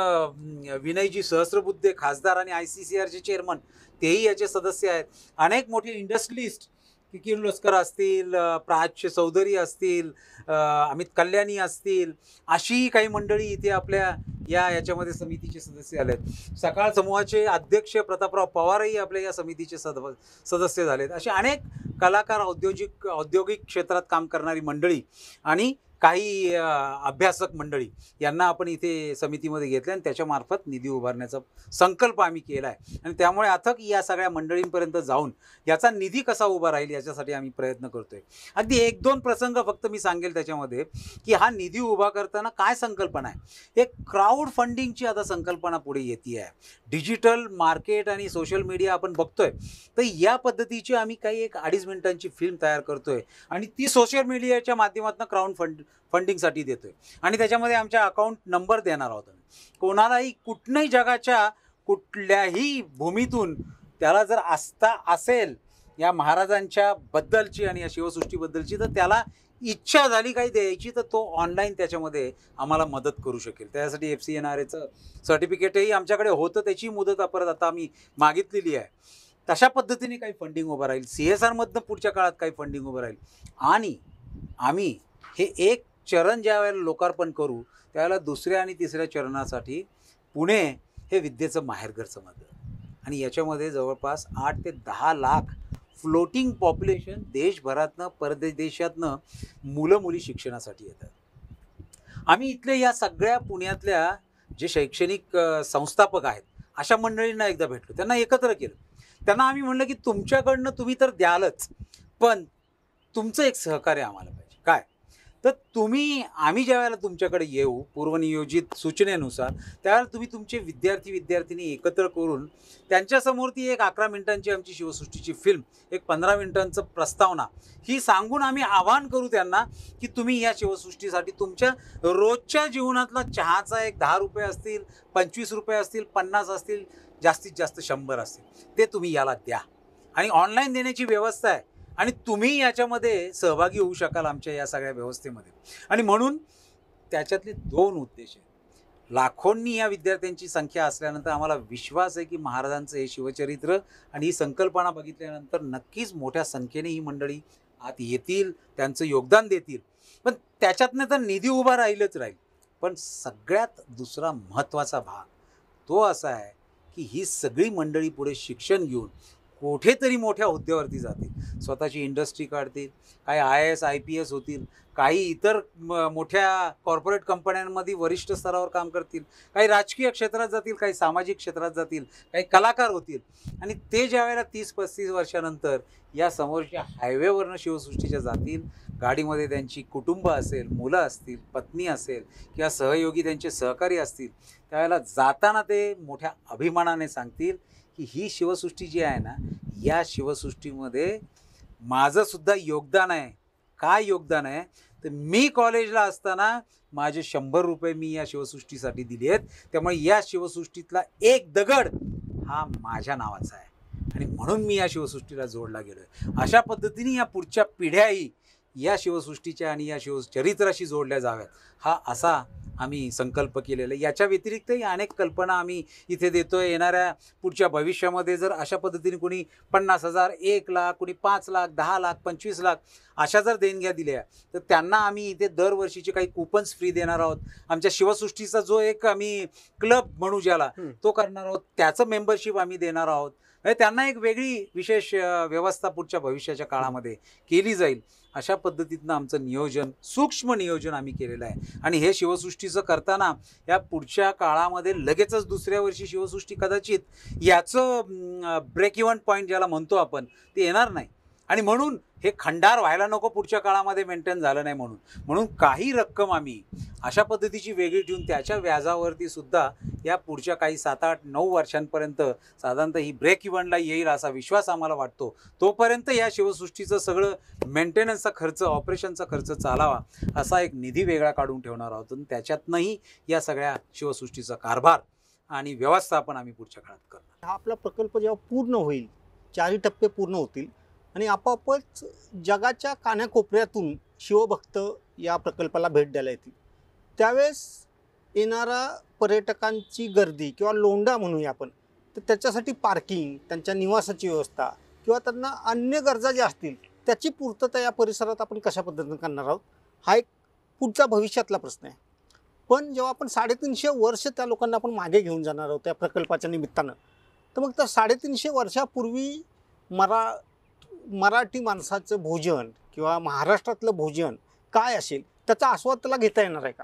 विनयजी सहस्रबुद्धे खासदार आणि ICCRचे चेअरमन, तेही याचे सदस्य आहेत. अनेक मोठे इंडस्ट्रियलिस्ट, किर्लोस्कर असतील, प्राच्य चौधरी असतील, अमित कल्याणी असतील, अशी काही मंडळी इथे आपल्या याच्यामध्ये समितीचे सदस्य आलेत. सकाळ समूहाचे अध्यक्ष प्रतापराव पवारही आपल्या या समितीचे सदस्य झालेत. असे अनेक कलाकार, औद्योगिक क्षेत्रात काम करणारी मंडळी आणि काही अभ्यासक मंडळी यांना आपण इथे समितीमध्ये घेतले आणि त्याच्यामार्फत निधी उभारण्याचा संकल्प आम्ही केला आहे. आणि त्यामुळे अथक या सगळ्या मंडळींपर्यंत जाऊन याचा निधी कसा उभा राहील याच्यासाठी आम्ही प्रयत्न करतोय. अगदी 1-2 प्रसंग फक्त मी सांगेल त्याच्यामध्ये, की हा निधी उभा करताना काय संकल्पना आहे. एक क्राऊड फंडिंगची आता संकल्पना पुढे येते आहे. डिजिटल मार्केट आणि सोशल मीडिया आपण बघतोय, तर या पद्धतीची आम्ही काही एक 2.5 मिनिटांची फिल्म तयार करतोय आणि ती सोशल मीडियाच्या माध्यमातून क्राऊड फंडिंगसाठी देतोय आणि त्याच्यामध्ये आमच्या अकाउंट नंबर देणार आहोत. कोणालाही कुठल्याही जगाच्या कुठल्याही भूमीतून त्याला जर आस्था असेल या महाराजांच्या बद्दलची आणि या शिवसृष्टीबद्दलची, तर त्याला इच्छा झाली काही द्यायची, तर तो ऑनलाईन त्याच्यामध्ये आम्हाला मदत करू शकेल. त्यासाठी FCNRAचं सर्टिफिकेटही आमच्याकडे होतं, त्याची मुदत परत आता आम्ही मागितलेली आहे. तशा पद्धतीने काही फंडिंग उभं राहील. CSRमधनं पुढच्या काळात काही फंडिंग उभं राहील. आणि आम्ही हे एक चरण ज्या वेळेला लोकार्पण करू, त्यावेळेला दुसऱ्या आणि तिसऱ्या चरणासाठी पुणे हे विद्येचं माहेरघर समजलं आणि याच्यामध्ये जवळपास 8 ते 10 लाख फ्लोटिंग पॉप्युलेशन देशभरातनं परदेशातनं मुलं मुली शिक्षणासाठी येतात. आम्ही इथले या सगळ्या पुण्यातल्या जे शैक्षणिक संस्थापक आहेत अशा मंडळींना एकदा भेटलो, त्यांना एकत्र केलं. त्यांना आम्ही म्हणलं की तुमच्याकडनं तुम्ही तर द्यालच, पण तुमचं एक सहकार्य आम्हाला पाहिजे. काय तर आम्ही ज्या वेळेला तुमच्याकडे येऊ पूर्वनियोजित सूचनेनुसार, त्यावेळेला तुम्ही तुमचे विद्यार्थी एकत्र करून त्यांच्यासमोर ती एक 11 मिनिटांची आमची शिवसृष्टीची फिल्म, एक 15 मिनिटांचं प्रस्तावना ही सांगून आम्ही आवाहन करू त्यांना की तुम्ही या शिवसृष्टीसाठी तुमच्या रोजच्या जीवनातला चहाचा एक 10 रुपये असतील, 25 रुपये असतील, 50 असतील, जास्तीत जास्त 100 असतील, ते तुम्ही याला द्या आणि ऑनलाईन देण्याची व्यवस्था आहे आणि तुम्ही याच्यामध्ये सहभागी होऊ शकाल आमच्या या सगळ्या व्यवस्थेमध्ये. आणि म्हणून त्याच्यातले 2 उद्देश आहेत. लाखोंनी या विद्यार्थ्यांची संख्या असल्यानंतर आम्हाला विश्वास आहे की महाराजांचं हे शिवचरित्र आणि ही संकल्पना बघितल्यानंतर नक्कीच मोठ्या संख्येने ही मंडळी आत येतील, त्यांचं योगदान देतील. पण त्याच्यातनं तर निधी उभा राहीलच राहील. पण सगळ्यात दुसरा महत्त्वाचा भाग तो असा आहे की ही सगळी मंडळी पुढे शिक्षण घेऊन कुठेतरी मोठ्या हुद्द्यावरती जातील, स्वतःची इंडस्ट्री काढतील, काही IAS IPS होतील, काही इतर मोठ्या कॉर्पोरेट कंपन्यांमध्ये वरिष्ठ स्तरावर काम करतील, काही राजकीय क्षेत्रात जातील, काही सामाजिक क्षेत्रात जातील, काही कलाकार होतील. आणि ते ज्या वेळेला 30-35 वर्षानंतर या समोरच्या हायवेवरनं शिवसृष्टीच्या जातील, गाडीमध्ये त्यांची कुटुंब असेल, मुलं असतील, पत्नी असेल किंवा सहयोगी त्यांचे सहकारी असतील, त्यावेळेला जाताना ते मोठ्या अभिमानाने सांगतील की ही शिवसृष्टी जी आहे ना, या शिवसृष्टीमध्ये माझंसुद्धा योगदान आहे. काय योगदान आहे तर मी कॉलेजला असताना माझे 100 रुपये मी या शिवसृष्टीसाठी दिले आहेत. त्यामुळे या शिवसृष्टीतला एक दगड हा माझ्या नावाचा आहे आणि म्हणून मी या शिवसृष्टीला जोडला गेलो आहे. अशा पद्धतीने या पुढच्या पिढ्याही या शिवसृष्टीच्या आणि या शिवचरित्राशी जोडल्या जाव्यात, हा असा आम्ही संकल्प केलेला आहे. याच्या व्यतिरिक्तही अनेक कल्पना आम्ही इथे देतोय. येणाऱ्या पुढच्या भविष्यामध्ये जर अशा पद्धतीने कोणी 50,000, 1 लाख, कोणी 5 लाख, 10 लाख, 25 लाख अशा जर देणग्या दिल्या तर त्यांना आम्ही इथे दरवर्षीचे काही कुपन्स फ्री देणार आहोत. आमच्या शिवसृष्टीचा जो एक आम्ही क्लब म्हणू ज्याला, तो करणार आहोत. त्याचं मेंबरशिप आम्ही देणार आहोत. त्यांना एक वेगळी विशेष व्यवस्था पुढच्या भविष्याच्या काळामध्ये केली जाईल. अशा पद्धतीनं आमचं नियोजन, सूक्ष्म नियोजन आम्ही केलेलं आहे. आणि हे शिवसृष्टीचं करताना या पुढच्या काळामध्ये लगेचच दुसऱ्या वर्षी शिवसृष्टी कदाचित याचं ब्रेक इव्हन पॉईंट ज्याला म्हणतो आपण, ते येणार नाही. आणि म्हणून हे खंडार व्हायला नको पुढच्या काळामध्ये मेंटेन झालं नाही म्हणून काही रक्कम आम्ही अशा पद्धतीची वेगळी ठेवून त्याच्या व्याजावरती सुद्धा या पुढच्या काही 7-8-9 वर्षांपर्यंत साधारणतः ही ब्रेक इव्हनला येईल असा विश्वास आम्हाला वाटतो. तोपर्यंत या शिवसृष्टीचं सगळं मेंटेनन्सचा खर्च, ऑपरेशनचा खर्च चालावा असा एक निधी वेगळा काढून ठेवणार आहोत. आणि त्याच्यातनंही या सगळ्या शिवसृष्टीचा कारभार आणि व्यवस्थापन आम्ही पुढच्या काळात करणार. हा आपला प्रकल्प जेव्हा पूर्ण होईल, 4 टप्पे पूर्ण होतील, आणि आपोआपच जगाच्या कानाकोपऱ्यातून शिवभक्त या प्रकल्पाला भेट द्यायला येतील. त्यावेळेस येणारा पर्यटकांची गर्दी किंवा लोंढा म्हणूया आपण, तर त्याच्यासाठी पार्किंग, त्यांच्या निवासाची व्यवस्था किंवा त्यांना अन्य गरजा ज्या असतील त्याची पूर्तता या परिसरात आपण कशा पद्धतीने करणार आहोत, हा एक पुढचा भविष्यातला प्रश्न आहे. पण जेव्हा आपण 350 वर्ष त्या लोकांना आपण मागे घेऊन जाणार आहोत त्या प्रकल्पाच्या निमित्तानं, तर मग त्या 350 वर्षापूर्वी मराठी माणसाचं भोजन किंवा महाराष्ट्रातलं भोजन काय असेल त्याचा आस्वाद त्याला घेता येणार आहे का,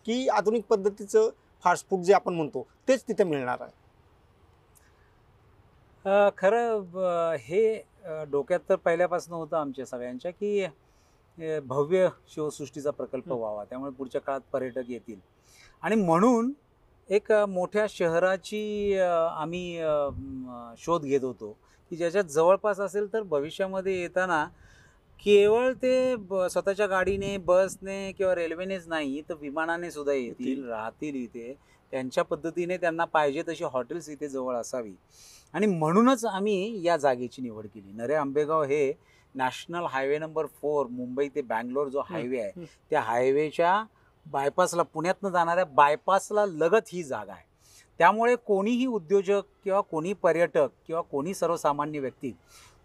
की आधुनिक पद्धतीचं फास्ट फूड जे आपण म्हणतो तेच तिथे मिळणार आहे? खरं हे डोक्यात तर पहिल्यापासून होतं आमच्या सगळ्यांच्या की भव्य शिवसृष्टीचा प्रकल्प व्हावा, त्यामुळे पुढच्या काळात पर्यटक येतील. आणि म्हणून एक मोठ्या शहराची आम्ही शोध घेत होतो की ज्याच्यात जवळपास असेल, तर भविष्यामध्ये येताना केवळ ते स्वतःच्या गाडीने, बसने किंवा रेल्वेनेच नाही, तर विमानाने सुद्धा येतील, राहतील इथे. त्यांच्या पद्धतीने त्यांना पाहिजे तशी हॉटेल्स इथे जवळ असावी. आणि म्हणूनच आम्ही या जागेची निवड केली. नरे आंबेगाव हे नॅशनल हायवे नंबर 4 मुंबई ते बँगलोर जो हायवे आहे, त्या हायवेच्या बायपासला, पुण्यातनं जाणाऱ्या बायपासला लगत ही जागा आहे. त्यामुळे कोणीही उद्योजक किंवा कोणी पर्यटक किंवा कोणी सर्वसामान्य व्यक्ती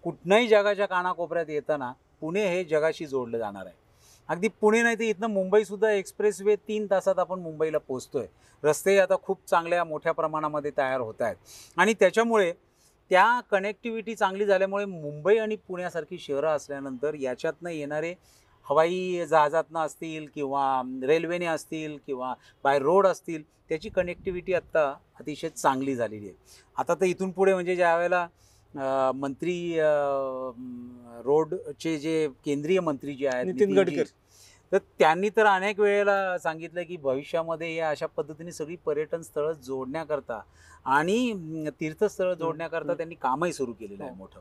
कुठल्याही जगाच्या कानाकोपऱ्यात येताना पुणे हे जगाशी जोडलं जाणार आहे. अगदी पुणे नाही तर इथनं मुंबईसुद्धा एक्सप्रेसवे 3 तासात आपण मुंबईला पोचतोय. रस्ते आता खूप चांगल्या मोठ्या प्रमाणामध्ये तयार होत आहेत. आणि त्याच्यामुळे त्या कनेक्टिव्हिटी चांगली झाल्यामुळे मुंबई आणि पुण्यासारखी शहरं असल्यानंतर याच्यातनं येणारे हवाई जहाजातनं असतील किंवा रेल्वेने असतील किंवा बाय रोड असतील, त्याची कनेक्टिव्हिटी आत्ता अतिशय चांगली झालेली आहे. आता तर इथून पुढे म्हणजे ज्या वेळेला मंत्री रोडचे जे केंद्रीय मंत्री जे आहेत नितीन गडकरी, तर त्यांनी तर अनेक वेळेला सांगितलं की भविष्यामध्ये या अशा पद्धतीने सगळी पर्यटन स्थळं जोडण्याकरता आणि तीर्थस्थळं जोडण्याकरता त्यांनी कामही सुरू केलेलं आहे मोठं.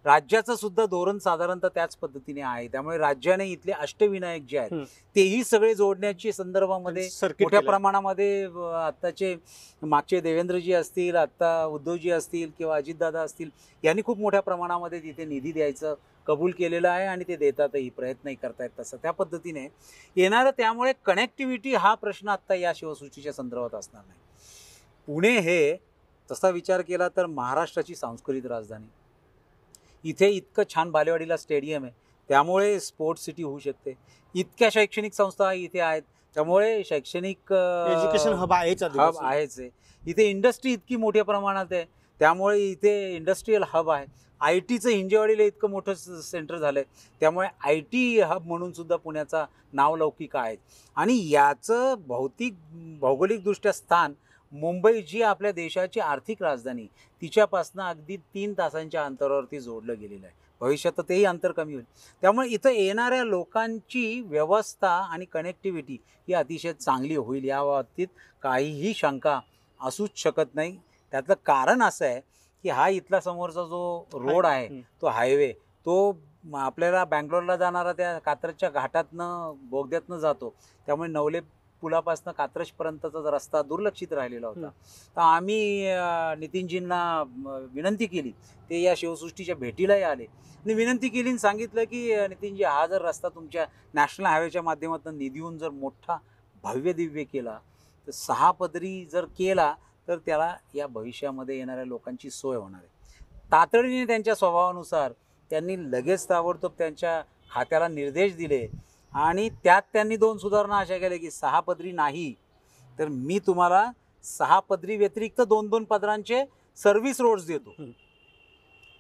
राज्याचं सुद्धा धोरण साधारणतः त्याच पद्धतीने आहे. त्यामुळे राज्याने इथले अष्टविनायक जे आहेत तेही सगळे जोडण्याची संदर्भामध्ये मोठ्या प्रमाणामध्ये आत्ताचे मागचे देवेंद्रजी असतील, आत्ता उद्धवजी असतील किंवा अजितदादा असतील, यांनी खूप मोठ्या प्रमाणामध्ये तिथे निधी द्यायचं कबूल केलेलं आहे आणि ते देतातही, प्रयत्नही करतायत तसं त्या पद्धतीने येणारं. त्यामुळे कनेक्टिव्हिटी हा प्रश्न आत्ता या शिवसृष्टीच्या संदर्भात असणार नाही. पुणे हे तसा विचार केला तर महाराष्ट्राची सांस्कृतिक राजधानी, इथे इतकं छान बालेवाडीला स्टेडियम आहे, त्यामुळे स्पोर्ट्स सिटी होऊ शकते. इतक्या शैक्षणिक संस्था इथे आहेत, त्यामुळे शैक्षणिक एज्युकेशन हब आहेच आहे. इथे इंडस्ट्री इतकी मोठ्या प्रमाणात आहे, त्यामुळे इथे इंडस्ट्रीयल हब आहे. आय टीचं हिंजेवाडीला इतकं मोठं सेंटर झालं आहे, त्यामुळे आय टी हब म्हणून सुद्धा पुण्याचा नावलौकिक आहे. आणि याचं भौगोलिकदृष्ट्या स्थान मुंबई, जी आपल्या देशाची आर्थिक राजधानी, तिच्यापासनं अगदी 3 तासांच्या अंतरावरती जोडलं गेलेलं आहे. भविष्यात तेही अंतर कमी होईल. त्यामुळे इथं येणाऱ्या लोकांची व्यवस्था आणि कनेक्टिव्हिटी ही अतिशय चांगली होईल, या बाबतीत काहीही शंका असूच शकत नाही. त्यातलं कारण असं आहे की हा इथला समोरचा जो रोड आहे, तो हायवे, तो आपल्याला बँगलोरला जाणारा त्या कात्रजच्या घाटातनं बोगद्यातनं जातो. त्यामुळे नवले पुलापासून कात्रजपर्यंतचा रस्ता दुर्लक्षित राहिलेला होता. तर आम्ही नितीनजींना विनंती केली, ते या शिवसृष्टीच्या भेटीलाही आले आणि विनंती केली आणि सांगितलं की नितीनजी, हा जर रस्ता तुमच्या नॅशनल हायवेच्या माध्यमातून निधी होऊन जर मोठा भव्य दिव्य केला, तर 6 पदरी जर केला, तर त्याला या भविष्यामध्ये येणाऱ्या लोकांची सोय होणार आहे. तातडीने त्यांच्या स्वभावानुसार त्यांनी लगेच ताबडतोब त्यांच्या खात्याला निर्देश दिले आणि त्यात त्यांनी 2 सुधारणा अशा केल्या की 6 पदरी नाही, तर मी तुम्हाला 6 पदरी व्यतिरिक्त 2-2 पदरांचे सर्व्हिस रोड्स देतो.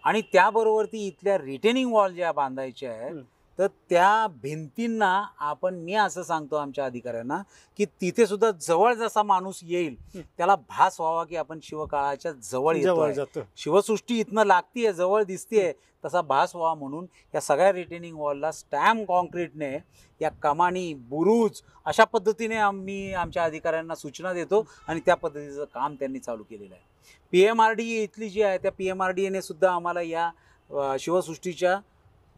आणि त्याबरोबर ती इथल्या रिटेनिंग वॉल ज्या बांधायच्या आहेत, तर त्या भिंतींना आपण, मी असं सांगतो आमच्या अधिकाऱ्यांना, की तिथे सुद्धा जवळ जसा माणूस येईल त्याला भास व्हावा की आपण शिवकाळाच्या जवळ येतो, शिवसृष्टी इथनं लागतीये, जवळ दिसतीये, तसा भास व्हावा म्हणून या सगळ्या रिटेनिंग वॉलला स्टॅम्प कॉन्क्रीटने, या कमानी, बुरुज अशा पद्धतीने आम्ही आमच्या अधिकाऱ्यांना सूचना देतो आणि त्या पद्धतीचं काम त्यांनी चालू केलेलं आहे. PMRD इथली जी आहे, त्या PMRDने सुद्धा आम्हाला या शिवसृष्टीच्या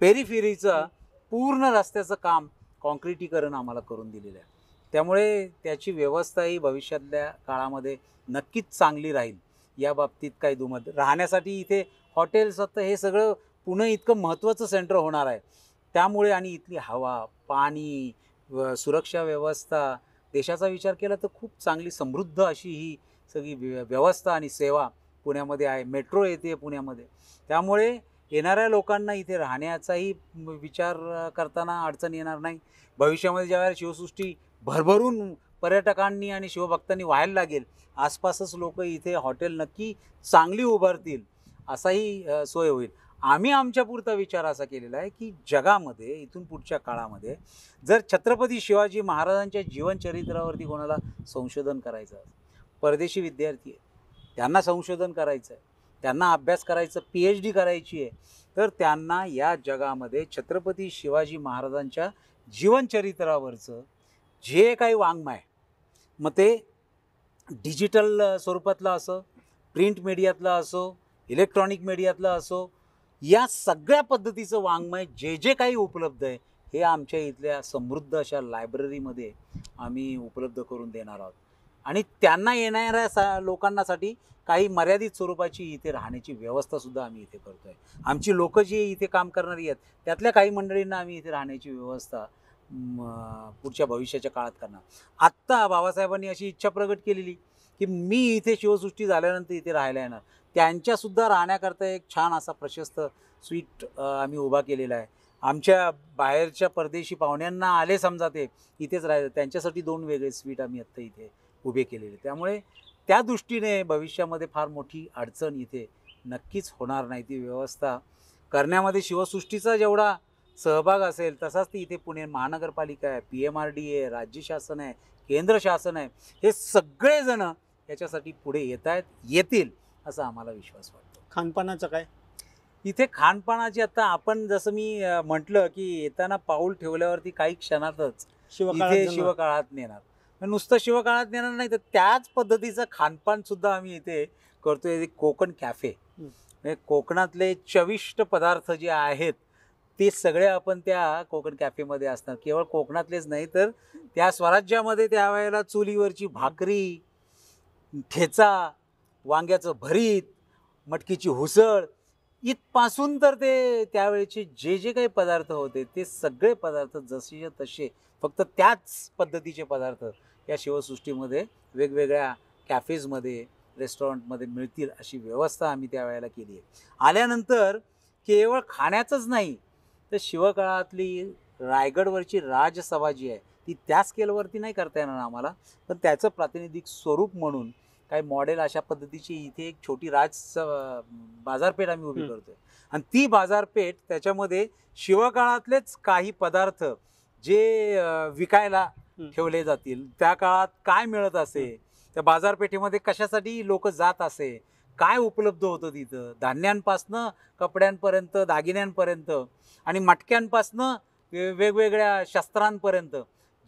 पेरिफेरीचं पूर्ण रस्त्याचं काम कॉन्क्रिटीकरण आम्हाला करून दिलेलं आहे. त्यामुळे त्याची व्यवस्थाही भविष्यातल्या काळामध्ये नक्कीच चांगली राहील, या बाबतीत काही दुमत. राहण्यासाठी इथे हॉटेल्स, आता हे सगळं पुणे इतकं महत्त्वाचं सेंटर होणार आहे. त्यामुळे आणि इथली हवा, पाणी, सुरक्षा व्यवस्था, देशाचा विचार केला तर खूप चांगली समृद्ध अशी ही सगळी व्यवस्था आणि सेवा पुण्यामध्ये आहे. मेट्रो येते पुण्यामध्ये. त्यामुळे येणाऱ्या लोकांना इथे राहण्याचाही विचार करताना अडचण येणार नाही. भविष्यामध्ये ज्यावेळेला शिवसृष्टी भरभरून पर्यटकांनी आणि शिवभक्तांनी व्हायला लागेल, आसपासच लोक इथे हॉटेल नक्की चांगली उभारतील, असाही सोय होईल. आम्ही आमच्यापुरता विचार असा केलेला आहे की जगामध्ये इथून पुढच्या काळामध्ये जर छत्रपती शिवाजी महाराजांच्या जीवनचरित्रावरती कोणाला संशोधन करायचं असेल, परदेशी विद्यार्थी आहे, त्यांना संशोधन करायचं आहे, त्यांना अभ्यास करायचं, PhD करायची आहे, तर त्यांना या जगामध्ये छत्रपती शिवाजी महाराजांच्या जीवनचरित्रावरचं जे काही वाङ्मय, मग ते डिजिटल स्वरूपातलं असो, प्रिंट मीडियातलं असो, इलेक्ट्रॉनिक मीडियातलं असो, या सगळ्या पद्धतीचं वाङ्मय जे जे काही उपलब्ध आहे हे आमच्या इथल्या समृद्ध अशा लायब्ररीमध्ये आम्ही उपलब्ध करून देणार आहोत. आणि त्यांना येणाऱ्या लोकांसाठी काही मर्यादित स्वरूपाची इथे राहण्याची व्यवस्थासुद्धा आम्ही इथे करतो आहे. आमची लोकं जी इथे काम करणारी आहेत त्यातल्या काही मंडळींना आम्ही इथे राहण्याची व्यवस्था पुढच्या भविष्याच्या काळात करणार. आत्ता बाबासाहेबांनी अशी इच्छा प्रगट केलेली की मी इथे शिवसृष्टी झाल्यानंतर इथे राहायला येणार. त्यांच्यासुद्धा राहण्याकरता एक छान असा प्रशस्त स्वीट आम्ही उभा केलेला आहे. आमच्या बाहेरच्या परदेशी पाहुण्यांना आले समजा ते इथेच राहायचं, त्यांच्यासाठी 2 वेगळे स्वीट आम्ही आत्ता इथे उभे केलेले. त्यामुळे त्या दृष्टीने भविष्यामध्ये फार मोठी अडचण इथे नक्कीच होणार नाही. ती व्यवस्था करण्यामध्ये शिवसृष्टीचा जेवढा सहभाग असेल तसाच ती इथे पुणे महानगरपालिका आहे, PMRD आहे, राज्य शासन आहे, केंद्र शासन आहे, हे सगळेजण याच्यासाठी पुढे येतील असं आम्हाला विश्वास वाटतो. खानपानाचं काय? इथे खानपानाची आता आपण जसं मी म्हटलं की येताना पाऊल ठेवल्यावरती काही क्षणातच इथे शिवकाळात नेणार. नुसतं शिवकाळात नेणार नाही तर त्याच पद्धतीचं खानपान सुद्धा आम्ही इथे करतोय. कोकण कॅफे, कोकणातले चविष्ट पदार्थ जे आहेत ते सगळे आपण त्या कोकण कॅफेमध्ये असणार. केवळ कोकणातलेच नाही तर त्या स्वराज्यामध्ये त्यावेळेला चुलीवरची भाकरी, ठेचा, वांग्याचं भरीत, मटकीची हुसळ इथपासून तर ते त्यावेळेचे जे जे काही पदार्थ होते ते सगळे पदार्थ जसे तसे, फक्त त्याच पद्धतीचे पदार्थ या शिवसृष्टीमध्ये वेगवेगळ्या कॅफेजमध्ये, रेस्टॉरंटमध्ये मिळतील अशी व्यवस्था आम्ही त्यावेळेला केली आहे. आल्यानंतर केवळ खाण्याचंच नाही तर शिवकाळातली रायगडवरची राजसभा जी आहे ती त्या स्केलवरती नाही करता येणार आम्हाला, पण त्याचं प्रातिनिधिक स्वरूप म्हणून काही मॉडेल अशा पद्धतीची इथे एक छोटी बाजारपेठ आम्ही उभी करतोय. आणि ती बाजारपेठ त्याच्यामध्ये शिवकाळातलेच काही पदार्थ जे विकायला ठेवले जातील, त्या काळात काय मिळत असे, त्या बाजारपेठेमध्ये कशासाठी लोक जात असे, काय उपलब्ध होतं तिथं, धान्यांपासनं कपड्यांपर्यंत, दागिन्यांपर्यंत आणि मटक्यांपासनं वेगवेगळ्या शस्त्रांपर्यंत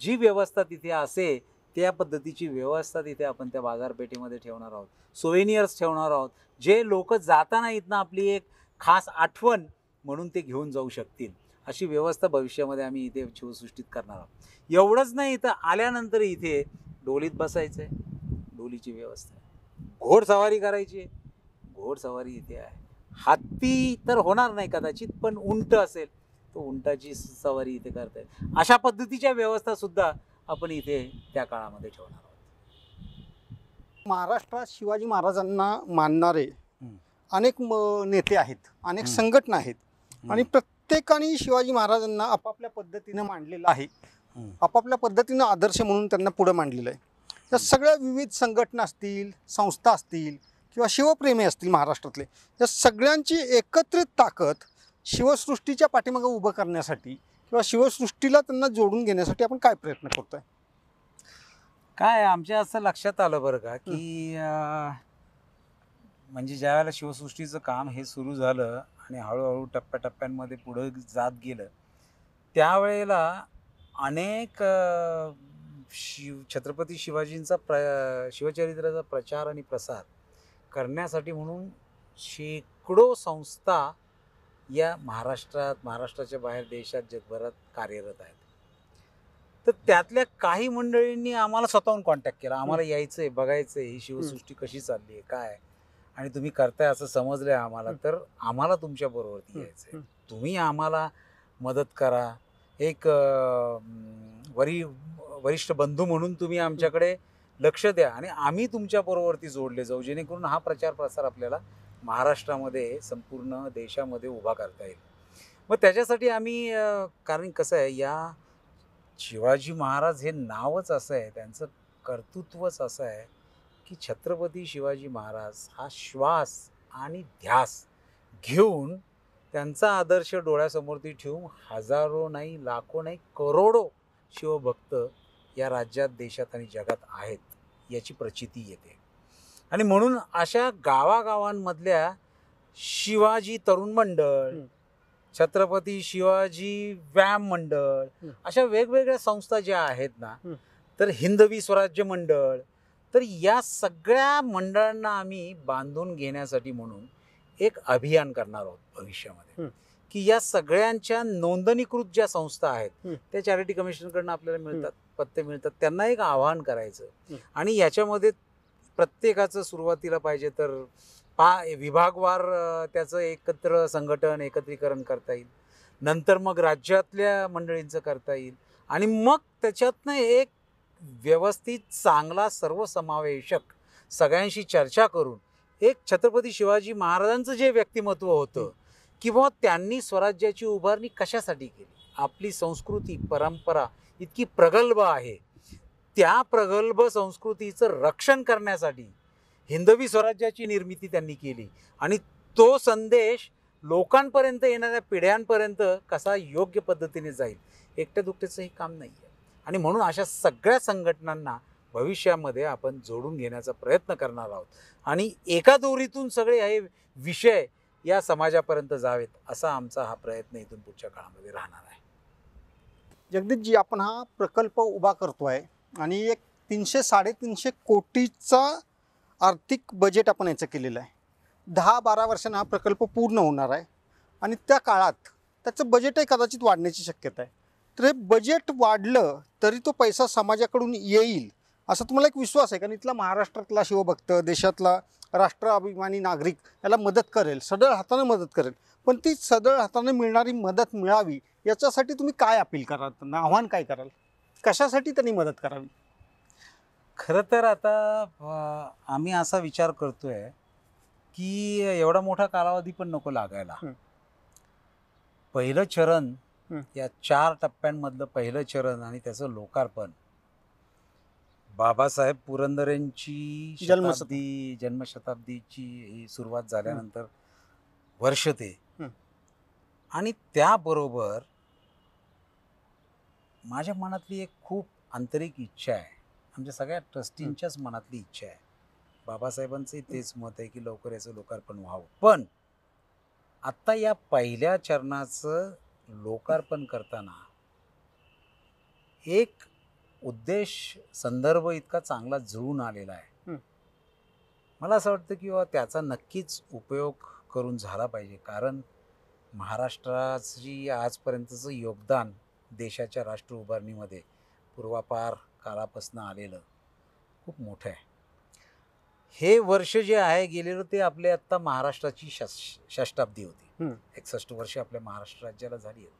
जी व्यवस्था तिथे असे त्या पद्धतीची व्यवस्था तिथे आपण त्या बाजारपेठेमध्ये ठेवणार आहोत. सोव्हेनियर्स ठेवणार आहोत जे लोक जाताना इथनं आपली एक खास आठवण म्हणून ते घेऊन जाऊ शकतील अशी व्यवस्था भविष्यामध्ये आम्ही इथे शिवसृष्टीत करणार आहोत. एवढंच नाही तर आल्यानंतर इथे डोलीत बसायचं आहे, डोलीची व्यवस्था आहे, घोडसवारी करायची आहे, घोडसवारी इथे आहे, हत्ती तर होणार नाही कदाचित पण उंट असेल तो उंटाची सवारी इथे करता येईल. अशा पद्धतीच्या व्यवस्था सुद्धा आपण इथे त्या काळामध्ये ठेवणार आहोत. महाराष्ट्रात शिवाजी महाराजांना मानणारे अनेक नेते आहेत, अनेक संघटना आहेत आणि प्रत्येकाने शिवाजी महाराजांना आपापल्या पद्धतीनं मांडलेलं आहे, आपापल्या पद्धतीनं आदर्श म्हणून त्यांना पुढे मांडलेलं आहे. या सगळ्या विविध संघटना असतील, संस्था असतील किंवा शिवप्रेमी असतील महाराष्ट्रातले, या सगळ्यांची एकत्रित ताकद शिवसृष्टीच्या पाठीमागे उभं करण्यासाठी किंवा शिवसृष्टीला त्यांना जोडून घेण्यासाठी आपण काय प्रयत्न करतोय? काय आमच्या असं लक्षात आलं बरं का की म्हणजे ज्यावेळेला शिवसृष्टीचं काम हे सुरू झालं आणि हळूहळू टप्प्याटप्प्यांमध्ये पुढं जात गेलं त्यावेळेला अनेक छत्रपती शिवाजींचा शिवचरित्राचा प्रचार आणि प्रसार करण्यासाठी म्हणून शेकडो संस्था या महाराष्ट्राच्या बाहेर देशात जगभरात कार्यरत आहेत. तर त्यातल्या काही मंडळींनी आम्हाला स्वतःहून कॉन्टॅक्ट केला, आम्हाला यायचं आहे, बघायचं आहे ही शिवसृष्टी कशी चालली आहे काय. आणि तुम्ही करताय असं समजलंय आम्हाला, तर आम्हाला तुमच्या बरोबरती यायचंय. तुम्ही आम्हाला मदत करा. एक वरिष्ठ बंधू म्हणून तुम्ही आमच्याकडे लक्ष द्या आणि आम्ही तुमच्या बरोबरती जोडले जाऊ, जेणेकरून हा प्रचार प्रसार आपल्याला महाराष्ट्रामध्ये संपूर्ण देशामध्ये उभा करता येईल. मग त्याच्यासाठी आम्ही कारण कसं आहे, या शिवाजी महाराज हे नावच असं आहे, त्यांचं कर्तृत्वच असं आहे की छत्रपती शिवाजी महाराज हा श्वास आणि ध्यास घेऊन त्यांचा आदर्श डोळ्यासमोरती ठेवून हजारो नाही, लाखो नाही, करोडो शिवभक्त या राज्यात, देशात आणि जगात आहेत याची प्रचिती येते. आणि म्हणून अशा गावागावांमधल्या शिवाजी तरुण मंडळ, छत्रपती शिवाजी व्यायाम मंडळ, अशा वेगवेगळ्या संस्था ज्या आहेत ना, तर हिंदवी स्वराज्य मंडळ, तर या सगळ्या मंडळांना आम्ही बांधून घेण्यासाठी म्हणून एक अभियान करणार आहोत भविष्यामध्ये, की या सगळ्यांच्या नोंदणीकृत ज्या संस्था आहेत त्या चॅरिटी कमिशनकडनं आपल्याला मिळतात, पत्ते मिळतात, त्यांना एक आवाहन करायचं. आणि याच्यामध्ये प्रत्येकाचं सुरुवातीला पाहिजे तर विभागवार त्याचं एकत्र संघटन, एकत्रीकरण करता येईल. नंतर मग राज्यातल्या मंडळींचं करता येईल आणि मग त्याच्यातनं एक व्यवस्थित, चांगला, सर्वसमावेशक सगळ्यांशी चर्चा करून एक छत्रपती शिवाजी महाराजांचं जे व्यक्तिमत्व होतं किंवा त्यांनी स्वराज्याची उभारणी कशासाठी केली, आपली संस्कृती परंपरा इतकी प्रगल्भ आहे, त्या प्रगल्भ संस्कृतीचं रक्षण करण्यासाठी हिंदवी स्वराज्याची निर्मिती त्यांनी केली आणि तो संदेश लोकांपर्यंत, येणाऱ्या पिढ्यांपर्यंत कसा योग्य पद्धतीने जाईल, एकट्या दुकट्याचं हे काम नाही आहे. आणि म्हणून अशा सगळ्या संघटनांना भविष्यामध्ये आपण जोडून घेण्याचा प्रयत्न करणार आहोत आणि एका दोरीतून सगळे हे विषय या समाजापर्यंत जावेत, असा आमचा हा प्रयत्न इथून पुढच्या काळामध्ये राहणार आहे. जगदीशजी, आपण हा प्रकल्प उभा करतोय आणि एक 300-350 कोटीचा आर्थिक बजेट आपण याचं केलेलं आहे. 10-12 वर्षांना हा प्रकल्प पूर्ण होणार आहे आणि त्या काळात त्याचं बजेटही कदाचित वाढण्याची शक्यता आहे. तर हे बजेट वाढलं तरी तो पैसा समाजाकडून येईल असा तुम्हाला एक विश्वास आहे? कारण इथला महाराष्ट्रातला शिवभक्त, देशातला राष्ट्राभिमानी नागरिक याला मदत करेल, सढळ हाताने मदत करेल. पण ती सढळ हाताने मिळणारी मदत मिळावी याच्यासाठी तुम्ही काय अपील कराल, आव्हान काय कराल, कशासाठी त्यांनी मदत करावी? खरं तर आता आम्ही असा विचार करतोय की एवढा मोठा कालावधी पण नको लागायला. पहिलं चरण, या 4 टप्प्यांमधलं पहिलं चरण आणि त्याचं लोकार्पण बाबासाहेब पुरंदरेंची जन्मशताब्दीची ही सुरुवात झाल्यानंतर वर्ष ते, आणि त्याबरोबर माझ्या मनातली एक खूप आंतरिक इच्छा आहे, आमच्या सगळ्या ट्रस्टींच्याच मनातली इच्छा आहे, बाबासाहेबांचंही तेच मत आहे की लवकर याचं लोकार्पण व्हावं. पण आत्ता या पहिल्या चरणाचं लोकार्पण करताना एक उद्देश, संदर्भ इतका चांगला जुळून आलेला आहे. मला असं वाटतं की त्याचा नक्कीच उपयोग करून झाला पाहिजे, कारण महाराष्ट्राची आजपर्यंतचं योगदान देशाच्या राष्ट्र उभारणीमध्ये पूर्वापार काळापासून आलेलं खूप मोठं आहे. हे वर्ष जे आहे गेलेलं ते आपले आत्ता महाराष्ट्राची षष्टाब्दी होती. 61 वर्ष आपल्या महाराष्ट्र राज्याला झाली आहेत.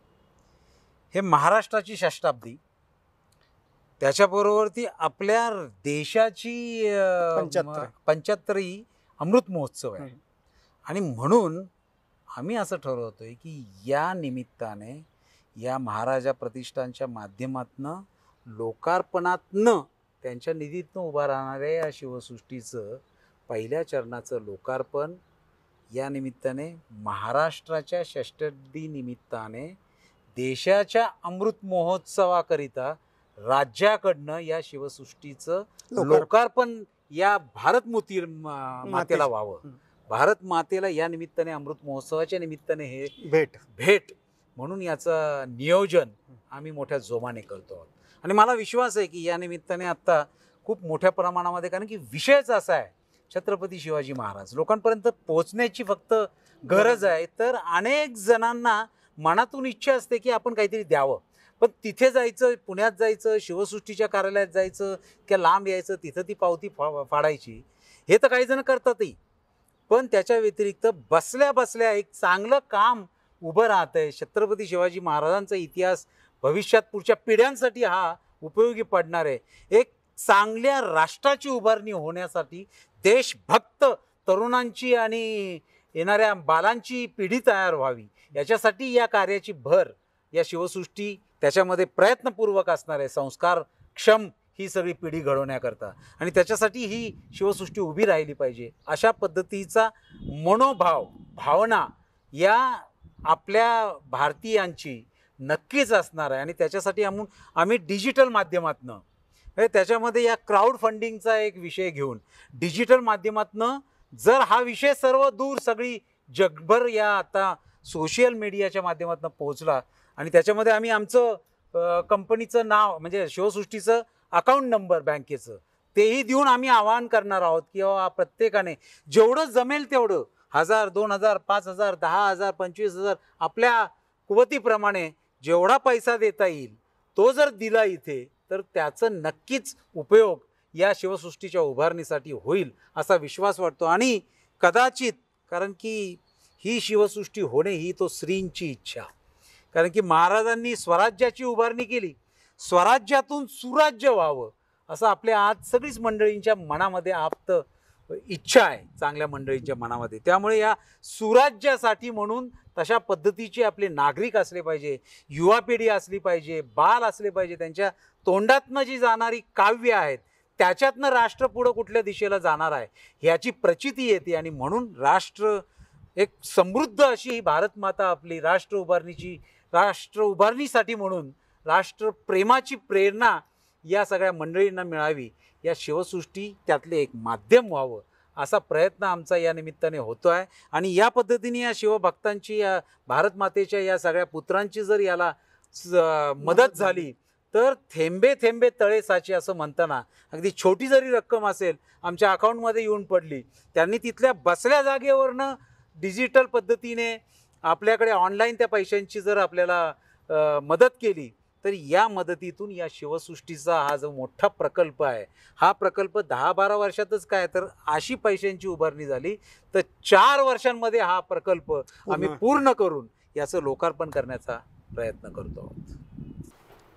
हे महाराष्ट्राची षष्टाब्दी, त्याच्याबरोबर ती आपल्या देशाची 75वी अमृत महोत्सव आहे. आणि म्हणून आम्ही असं ठरवतोय की या निमित्ताने या महाराजा प्रतिष्ठानच्या माध्यमातनं, लोकार्पणातनं, त्यांच्या निधीतनं उभा राहणाऱ्या या शिवसृष्टीचं पहिल्या चरणाचं लोकार्पण या निमित्ताने, महाराष्ट्राच्या षष्टाब्दी निमित्ताने, देशाच्या अमृत महोत्सवाकरिता राज्याकडनं या शिवसृष्टीचं लोकार्पण या भारत मातेला व्हावं. भारत मातेला या निमित्ताने, अमृत महोत्सवाच्या निमित्ताने हे भेट म्हणून याचं नियोजन आम्ही मोठ्या जोमाने करतो आहोत. आणि मला विश्वास आहे की या निमित्ताने आत्ता खूप मोठ्या प्रमाणामध्ये, कारण की विषयच असा आहे, छत्रपती शिवाजी महाराज लोकांपर्यंत पोहोचण्याची फक्त गरज आहे. तर अनेक जणांना मनातून इच्छा असते की आपण काहीतरी द्यावं, पण तिथे जायचं, पुण्यात जायचं, शिवसृष्टीच्या कार्यालयात जायचं किंवा लांब यायचं, तिथं ती पावती फाडायची. हे तर काही जण करतातही, पण त्याच्या व्यतिरिक्त बसल्या बसल्या एक चांगलं काम उभं राहतंय. छत्रपती शिवाजी महाराजांचा इतिहास भविष्यात पुढच्या पिढ्यांसाठी हा उपयोगी पडणार आहे. एक चांगल्या राष्ट्राची उभारणी होण्यासाठी देशभक्त तरुणांची आणि येणाऱ्या बालांची पिढी तयार व्हावी याच्यासाठी या कार्याची भर या शिवसृष्टी त्याच्यामध्ये प्रयत्नपूर्वक असणार आहे. संस्कारक्षम ही सगळी पिढी घडवण्याकरता आणि त्याच्यासाठी ही शिवसृष्टी उभी राहिली पाहिजे. अशा पद्धतीचा मनोभाव भावना या आपल्या भारतीयांची नक्कीच असणार आहे आणि त्याच्यासाठी आम्ही डिजिटल माध्यमातनं त्याच्यामध्ये या क्राऊड फंडिंगचा एक विषय घेऊन डिजिटल माध्यमातनं जर हा विषय सर्व दूर सगळी जगभर या आता सोशल मीडियाच्या माध्यमातून पोहोचला आणि त्याच्यामध्ये आम्ही आमचं कंपनीचं नाव म्हणजे शिवसृष्टीचं अकाउंट नंबर बँकेचं तेही देऊन आम्ही आवाहन करणार आहोत की प्रत्येकाने जेवढं जमेल तेवढं 1000, 2000, 5000, 10,000, 25,000 आपल्या कुवतीप्रमाणे जेवढा पैसा देता येईल तो जर दिला इथे तर त्याचं नक्कीच उपयोग या शिवसृष्टीच्या उभारणीसाठी होईल असा विश्वास वाटतो. आणि कदाचित कारण की ही शिवसृष्टी होणे ही तो श्रींची इच्छा, कारण की महाराजांनी स्वराज्याची उभारणी केली, स्वराज्यातून सुराज्य व्हावं असं आपल्या आज सगळीच मंडळींच्या मनामध्ये आप्त इच्छा आहे चांगल्या मंडळींच्या मनामध्ये. त्यामुळे या सुराज्यासाठी म्हणून तशा पद्धतीचे आपले नागरिक असले पाहिजे, युवा पिढी असली पाहिजे, बाल असले पाहिजे. त्यांच्या तोंडातनं जी जाणारी काव्य आहेत त्याच्यातनं राष्ट्र पुढं कुठल्या दिशेला जाणार आहे ह्याची प्रचिती येते आणि म्हणून राष्ट्र एक समृद्ध अशी भारतमाता आपली राष्ट्र उभारणीसाठी म्हणून राष्ट्रप्रेमाची प्रेरणा या सगळ्या मंडळींना मिळावी, या शिवसृष्टी त्यातले एक माध्यम व्हावं असा प्रयत्न आमचा या निमित्ताने होतो आहे. आणि या पद्धतीने या शिवभक्तांची या भारतमातेच्या या सगळ्या पुत्रांची जर याला मदत झाली तर थेंबे थेंबे तळे साचे असं म्हणताना अगदी छोटी जरी रक्कम असेल आमच्या अकाउंटमध्ये येऊन पडली, त्यांनी तिथल्या बसल्या जागेवरनं डिजिटल पद्धतीने आपल्याकडे ऑनलाईन त्या पैशांची जर आपल्याला मदत केली तर या मदतीतून या शिवसृष्टीचा हा जो मोठा प्रकल्प आहे हा प्रकल्प 10-12 वर्षातच काय तर अशी पैशांची उभारणी झाली तर 4 वर्षांमध्ये हा प्रकल्प आम्ही पूर्ण करून याचं लोकार्पण करण्याचा प्रयत्न करतो आहोत.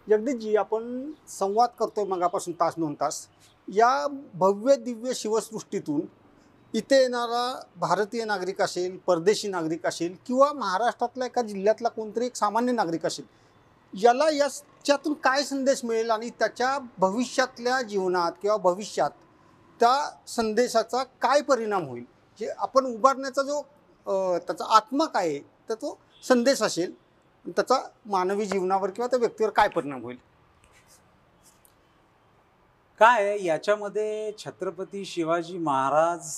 जगदीशजी, आपण संवाद करतोय मगापासून तास 2 तास या भव्य दिव्य शिवसृष्टीतून इथे येणारा भारतीय नागरिक असेल, परदेशी नागरिक असेल किंवा महाराष्ट्रातल्या एका जिल्ह्यातला कोणतरी एक सामान्य नागरिक असेल, याला याच्यातून काय संदेश मिळेल आणि त्याच्या भविष्यातल्या जीवनात किंवा भविष्यात त्या संदेशाचा काय परिणाम होईल, जे आपण उभारण्याचा जो त्याचा आत्मा काय आहे तर तो संदेश असेल, त्याचा मानवी जीवनावर किंवा त्या व्यक्तीवर काय परिणाम होईल? काय याच्यामध्ये छत्रपती शिवाजी महाराज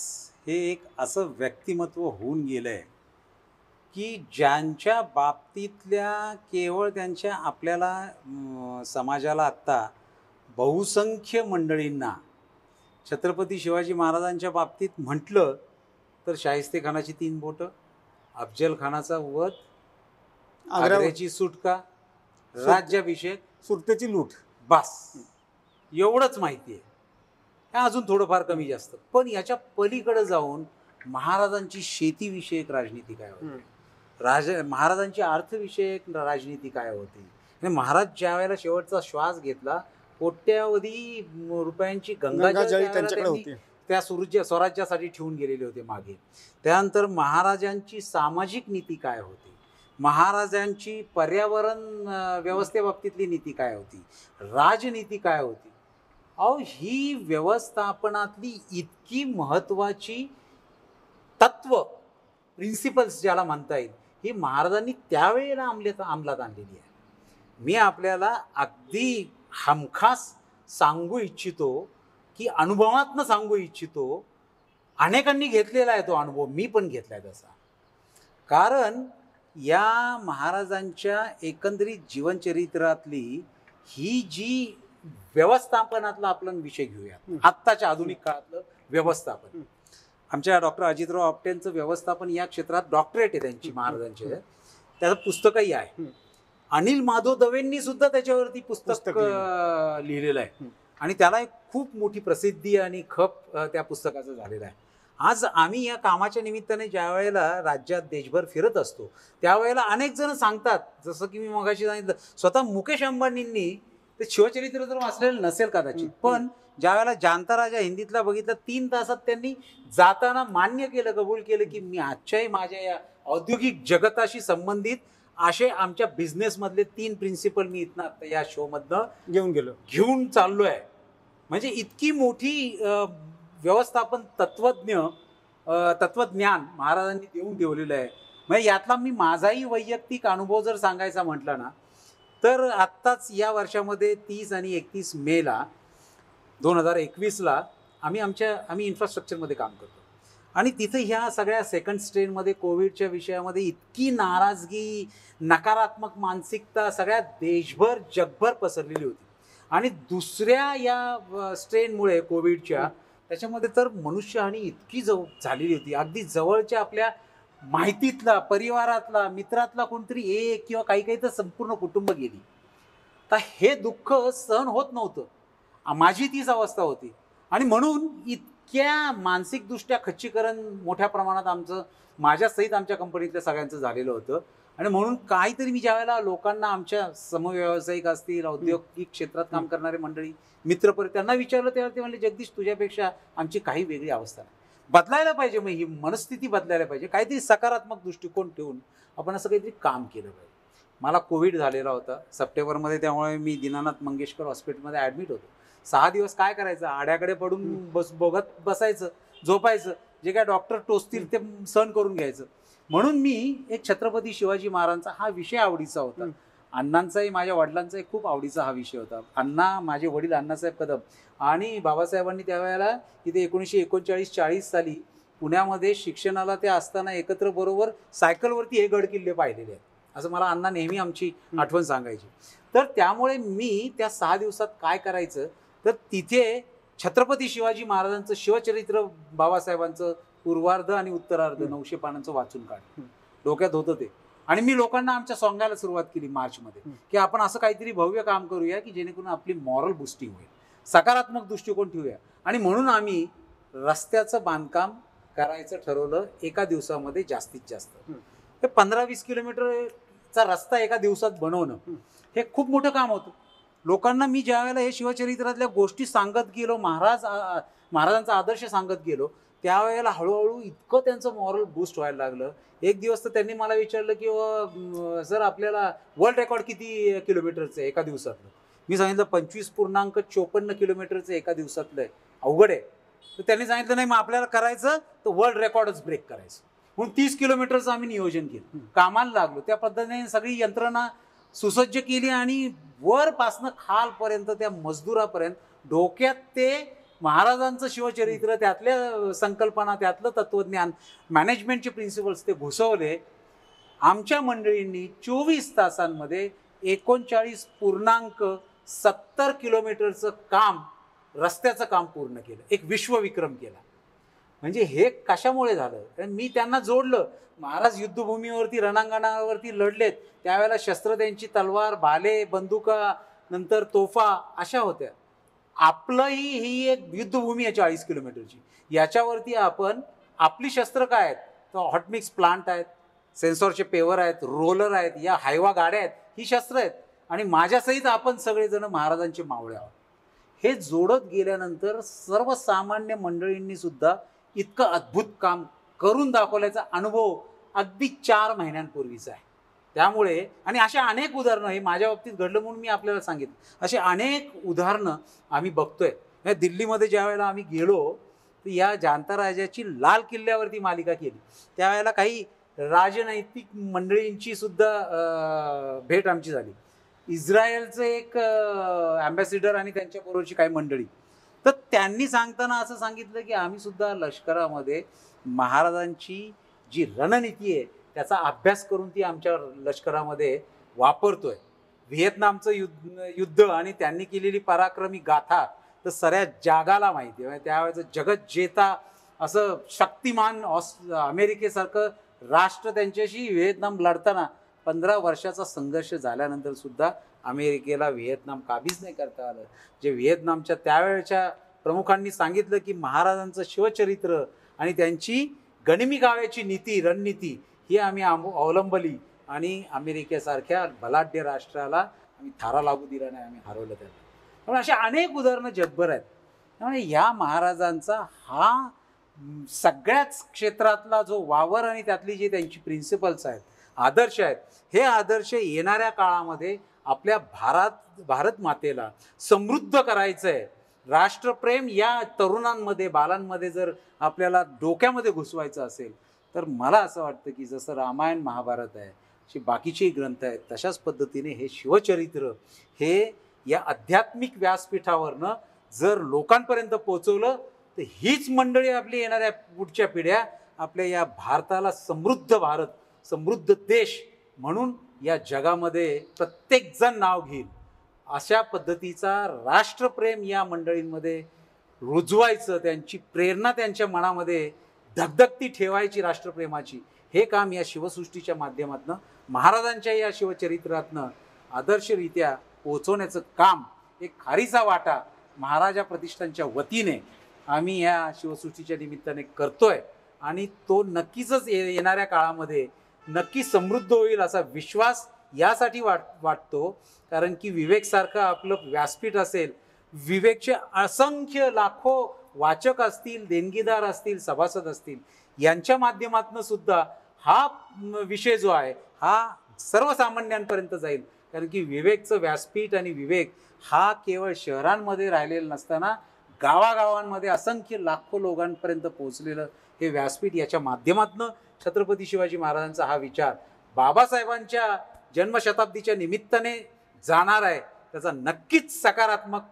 हे एक असं व्यक्तिमत्व होऊन गेलंय की ज्यांच्या बाबतीतल्या केवळ त्यांच्या आपल्याला समाजाला आत्ता बहुसंख्य मंडळींना छत्रपती शिवाजी महाराजांच्या बाबतीत म्हटलं तर शाहिस्तेखानाची 3 बोटं, अफजल खानाचा वध, आग्र्याची सुटका, राज्याभिषेक, सुरतेची लूट, बस एवढंच माहिती आहे. अजून थोडंफार कमी जास्त. पण याच्या पलीकडे जाऊन महाराजांची शेतीविषयक राजनीती काय होती, महाराजांची अर्थविषयक राजनीती काय होती, आणि महाराज ज्या वेळेला शेवटचा श्वास घेतला कोट्यावधी रुपयांची गंगाजळी त्यांच्याकडे होती, त्या स्वराज्यासाठी ठेवून गेलेले होते मागे. त्यानंतर महाराजांची सामाजिक नीती काय होती, महाराजांची पर्यावरण व्यवस्थेबाबतीतली नीती काय होती, राजनीती काय होती. ही व्यवस्थापनातली इतकी महत्त्वाची तत्व प्रिन्सिपल्स ज्याला म्हणता येईल ही महाराजांनी त्यावेळेला अंमलात आणलेली आहे. मी आपल्याला अगदी हमखास सांगू इच्छितो की अनुभवातनं सांगू इच्छितो, अनेकांनी घेतलेला आहे तो अनुभव, मी पण घेतला आहे तसा. कारण या महाराजांच्या एकंदरीत जीवनचरित्रातली ही जी व्यवस्थापनातला आपण विषय घेऊया, आत्ताच्या आधुनिक काळातलं व्यवस्थापन. आमच्या डॉक्टर अजितराव आपटेंचं व्यवस्थापन या क्षेत्रात डॉक्टरेट आहे त्यांची महाराजांचे, त्याचं पुस्तकही आहे. अनिल माधव दवेंनी सुद्धा त्याच्यावरती पुस्तक लिहिलेलं आहे आणि त्याला एक खूप मोठी प्रसिद्धी आणि खप त्या पुस्तकाचं झालेलं आहे. आज आम्ही या कामाच्या निमित्ताने ज्या वेळेला राज्यात देशभर फिरत असतो त्यावेळेला अनेक जण सांगतात, जसं की मी मगाशी सांगितलं, स्वतः मुकेश अंबानींनी ते शिवचरित्र तर वाचलेलं नसेल कदाचित, पण ज्या वेळेला जानता राजा हिंदीतला बघितलं 3 तासात त्यांनी जाताना मान्य केलं, कबूल केलं की मी आजच्याही माझ्या या औद्योगिक जगताशी संबंधित असे आमच्या बिझनेसमधले 3 प्रिन्सिपल मी इथनं आता या शोमधनं घेऊन चाललो आहे. म्हणजे इतकी मोठी व्यवस्थापन तत्वज्ञान महाराजांनी देऊन ठेवलेलं आहे. म्हणजे यातला मी माझाही वैयक्तिक अनुभव जर सांगायचा म्हटला ना, तर आत्ताच या वर्षामध्ये 30 आणि 31 मेला 2021ला आम्ही इन्फ्रास्ट्रक्चरमध्ये काम करतो आणि तिथे ह्या सगळ्या सेकंड स्ट्रेनमध्ये कोविडच्या विषयामध्ये इतकी नाराजगी, नकारात्मक मानसिकता सगळ्या देशभर जगभर पसरलेली होती. आणि दुसऱ्या या स्ट्रेनमुळे कोविडच्या त्याच्यामध्ये तर मनुष्यहानी इतकी झालेली होती. अगदी जवळच्या आपल्या माहितीतला, परिवारातला, मित्रातला कोणतरी एक किंवा काही तर संपूर्ण कुटुंब गेली. तर हे दुःख सहन होत नव्हतं. माझी तीच अवस्था होती आणि म्हणून इतक्या मानसिकदृष्ट्या खच्चीकरण मोठ्या प्रमाणात माझ्या सहित आमच्या कंपनीतल्या सगळ्यांचं झालेलं होतं. आणि म्हणून काहीतरी मी ज्यावेळेला लोकांना, आमच्या समव्यावसायिक असतील, औद्योगिक क्षेत्रात काम करणारे मंडळी, मित्रपरिवार, त्यांना विचारलं तेव्हा ते म्हणले, जगदीश तुझ्यापेक्षा आमची काही वेगळी अवस्था नाही. बदलायला पाहिजे, मग ही मनस्थिती बदलायला पाहिजे, काहीतरी सकारात्मक दृष्टिकोन ठेवून आपण असं काहीतरी काम केलं पाहिजे. मला कोविड झालेला होता सप्टेंबरमध्ये, त्यामुळे मी दीनानाथ मंगेशकर हॉस्पिटलमध्ये ॲडमिट होतो. 6 दिवस काय करायचं, आड्याकडे पडून बघत बसायचं, झोपायचं, जे काय डॉक्टर टोचतील ते सहन करून घ्यायचं. म्हणून मी एक छत्रपती शिवाजी महाराजांचा हा विषय आवडीचा होता. अण्णांचाही, माझ्या वडिलांचाही खूप आवडीचा हा विषय होता. माझे वडील अण्णासाहेब कदम आणि बाबासाहेबांनी त्यावेळेला इथे 1939-40 साली पुण्यामध्ये शिक्षणाला ते असताना एकत्र बरोबर सायकलवरती हे गडकिल्ले पाहिलेले आहेत, असं मला अण्णा नेहमी आमची आठवण सांगायची. तर त्यामुळे मी त्या 6 दिवसात काय करायचं, तर तिथे छत्रपती शिवाजी महाराजांचं शिवचरित्र, बाबासाहेबांचं पूर्वार्ध आणि उत्तरार्ध 900 पानांचं वाचून काढ डोक्यात होतं ते. आणि मी लोकांना आमच्या सांगायला सुरुवात केली मार्चमध्ये, की आपण असं काहीतरी भव्य काम करूया की जेणेकरून आपली मॉरल बुस्टिंग होईल, सकारात्मक दृष्टिकोन ठेवूया. आणि म्हणून आम्ही रस्त्याचं बांधकाम करायचं ठरवलं एका दिवसामध्ये जास्तीत जास्त. हे 15-20 किलोमीटरचा रस्ता एका दिवसात बनवणं हे खूप मोठं काम होतं. लोकांना मी ज्यावेळेला हे शिवचरित्रातल्या गोष्टी सांगत गेलो, महाराजांचा आदर्श सांगत गेलो, त्यावेळेला हळूहळू इतकं त्यांचं मॉरल बूस्ट व्हायला लागलं. एक दिवस तर त्यांनी मला विचारलं की सर आपल्याला वर्ल्ड रेकॉर्ड किती किलोमीटरचं आहे एका दिवसातलं. मी सांगितलं 25.54 किलोमीटरचं एका दिवसातलं आहे, अवघड आहे. तर त्यांनी सांगितलं नाही, मग आपल्याला करायचं तर वर्ल्ड रेकॉर्डच ब्रेक करायचं. म्हणून 30 किलोमीटरचं आम्ही नियोजन केलं, कामाला लागलो. त्या पद्धतीने सगळी यंत्रणा सुसज्ज केली आणि वरपासनं खालपर्यंत त्या मजदुरापर्यंत डोक्यात ते महाराजांचं शिवचरित्र, त्यातल्या संकल्पना, त्यातलं तत्वज्ञान, मॅनेजमेंटचे प्रिन्सिपल्स ते घुसवले. आमच्या मंडळींनी 24 तासांमध्ये 39.70 किलोमीटरचं काम, रस्त्याचं काम पूर्ण केलं, एक विश्वविक्रम केला. म्हणजे हे कशामुळे झालं, कारण मी त्यांना जोडलं. महाराज युद्धभूमीवरती, रणांगणावरती लढलेत, त्यावेळेला शस्त्र त्यांची तलवार, भाले, बंदुका, नंतर तोफा अशा होत्या. आपलंही ही एक युद्धभूमी आहे 40 किलोमीटरची. याच्यावरती आपण आपली शस्त्र काय आहेत, तर हॉटमिक्स प्लांट आहेत, सेन्सॉरचे पेवर आहेत, रोलर आहेत, या हायवा गाड्या आहेत, ही शस्त्र आहेत. आणि माझ्यासहित आपण सगळेजण महाराजांचे मावळे आहोत. हे जोडत गेल्यानंतर सर्वसामान्य मंडळींनी सुद्धा इतकं अद्भुत काम करून दाखवल्याचा अनुभव अगदी 4 महिन्यांपूर्वीचा आहे. त्यामुळे आणि अशा अनेक उदाहरणं, हे माझ्या बाबतीत घडलं म्हणून मी आपल्याला सांगितलं, असे अनेक उदाहरणं आम्ही बघतोय. दिल्लीमध्ये ज्या वेळेला आम्ही गेलो तर या जानता राजाची लाल किल्ल्यावरती मालिका केली. त्यावेळेला काही राजनैतिक मंडळींची सुद्धा भेट आमची झाली. इस्रायलचे एक ॲम्बॅसिडर आणि त्यांच्याबरोबरची काही मंडळी. तर त्यांनी सांगताना असं सांगितलं की आम्ही सुद्धा लष्करामध्ये महाराजांची जी रणनीती आहे त्याचा अभ्यास करून ती आमच्या लष्करामध्ये वापरतोय. व्हिएतनामचं युद्ध आणि त्यांनी केलेली पराक्रमी गाथा तर सगळ्या जगाला माहिती आहे. त्यावेळेचं जगत जेता असं शक्तिमान अमेरिकेसारखं राष्ट्र त्यांच्याशी व्हिएतनाम लढताना 15 वर्षाचा संघर्ष झाल्यानंतर सुद्धा अमेरिकेला व्हिएतनाम काबीज नाही करता आलं. जे व्हिएतनामच्या त्यावेळच्या प्रमुखांनी सांगितलं की महाराजांचं शिवचरित्र आणि त्यांची गनिमी काव्याची नीती रणनीती ही आम्ही अवलंबली आणि अमेरिकेसारख्या बलाढ्य राष्ट्राला आम्ही थारा लागू दिला नाही, आम्ही हरवलं त्यांना. त्यामुळे अशी अनेक उदाहरणं जगभर आहेत. त्यामुळे या महाराजांचा हा सगळ्याच क्षेत्रातला जो वावर आणि त्यातली जी त्यांची प्रिन्सिपल्स आहेत, आदर्श आहेत, हे आदर्श येणाऱ्या काळामध्ये आपल्या भारत मातेला समृद्ध करायचं आहे. राष्ट्रप्रेम या तरुणांमध्ये बालांमध्ये जर आपल्याला डोक्यामध्ये घुसवायचं असेल तर मला असं वाटतं की जसं रामायण महाभारत आहे, अशी बाकीचेही ग्रंथ आहेत, तशाच पद्धतीने हे शिवचरित्र हे या आध्यात्मिक व्यासपीठावरनं जर लोकांपर्यंत पोचवलं तर हीच मंडळी आपली येणाऱ्या पुढच्या पिढ्या आपल्या या भारताला समृद्ध भारत, समृद्ध देश म्हणून या जगामध्ये प्रत्येकजण नाव घेईल. अशा पद्धतीचा राष्ट्रप्रेम या मंडळींमध्ये रुजवायचं, त्यांची प्रेरणा त्यांच्या मनामध्ये धगधगती ठेवायची राष्ट्रप्रेमाची, हे काम या शिवसृष्टीच्या माध्यमातून महाराजांच्या या शिवचरित्रातनं आदर्शरित्या पोचवण्याचं काम, एक खारीचा वाटा महाराजा प्रतिष्ठानच्या वतीने आम्ही या शिवसृष्टीच्या निमित्ताने करतोय आणि तो नक्कीच येणाऱ्या काळामध्ये नक्की समृद्ध होईल असा विश्वास यासाठी वाटतो कारण की विवेकसारखं आपलं व्यासपीठ असेल, विवेकचे असंख्य लाखो वाचक असतील, देणगीदार असतील, सभासद असतील, यांच्या माध्यमातून सुद्धा हा विषय जो आहे हा सर्वसामान्यांपर्यंत जाईल. कारण की विवेकचं व्यासपीठ आणि विवेक हा केवळ शहरांमध्ये राहिलेलं नसताना गावागावांमध्ये असंख्य लाखो लोकांपर्यंत पोहोचलेलं हे व्यासपीठ, याच्या माध्यमातून छत्रपती शिवाजी महाराजांचा हा विचार बाबासाहेबांच्या जन्मशताब्दीच्या निमित्ताने जाणार आहे, त्याचा नक्कीच सकारात्मक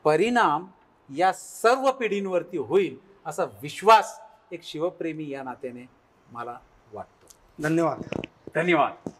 परिणाम या सर्व पिढींवरती होईल असा विश्वास एक शिवप्रेमी या नात्याने मला वाटतो. धन्यवाद. धन्यवाद.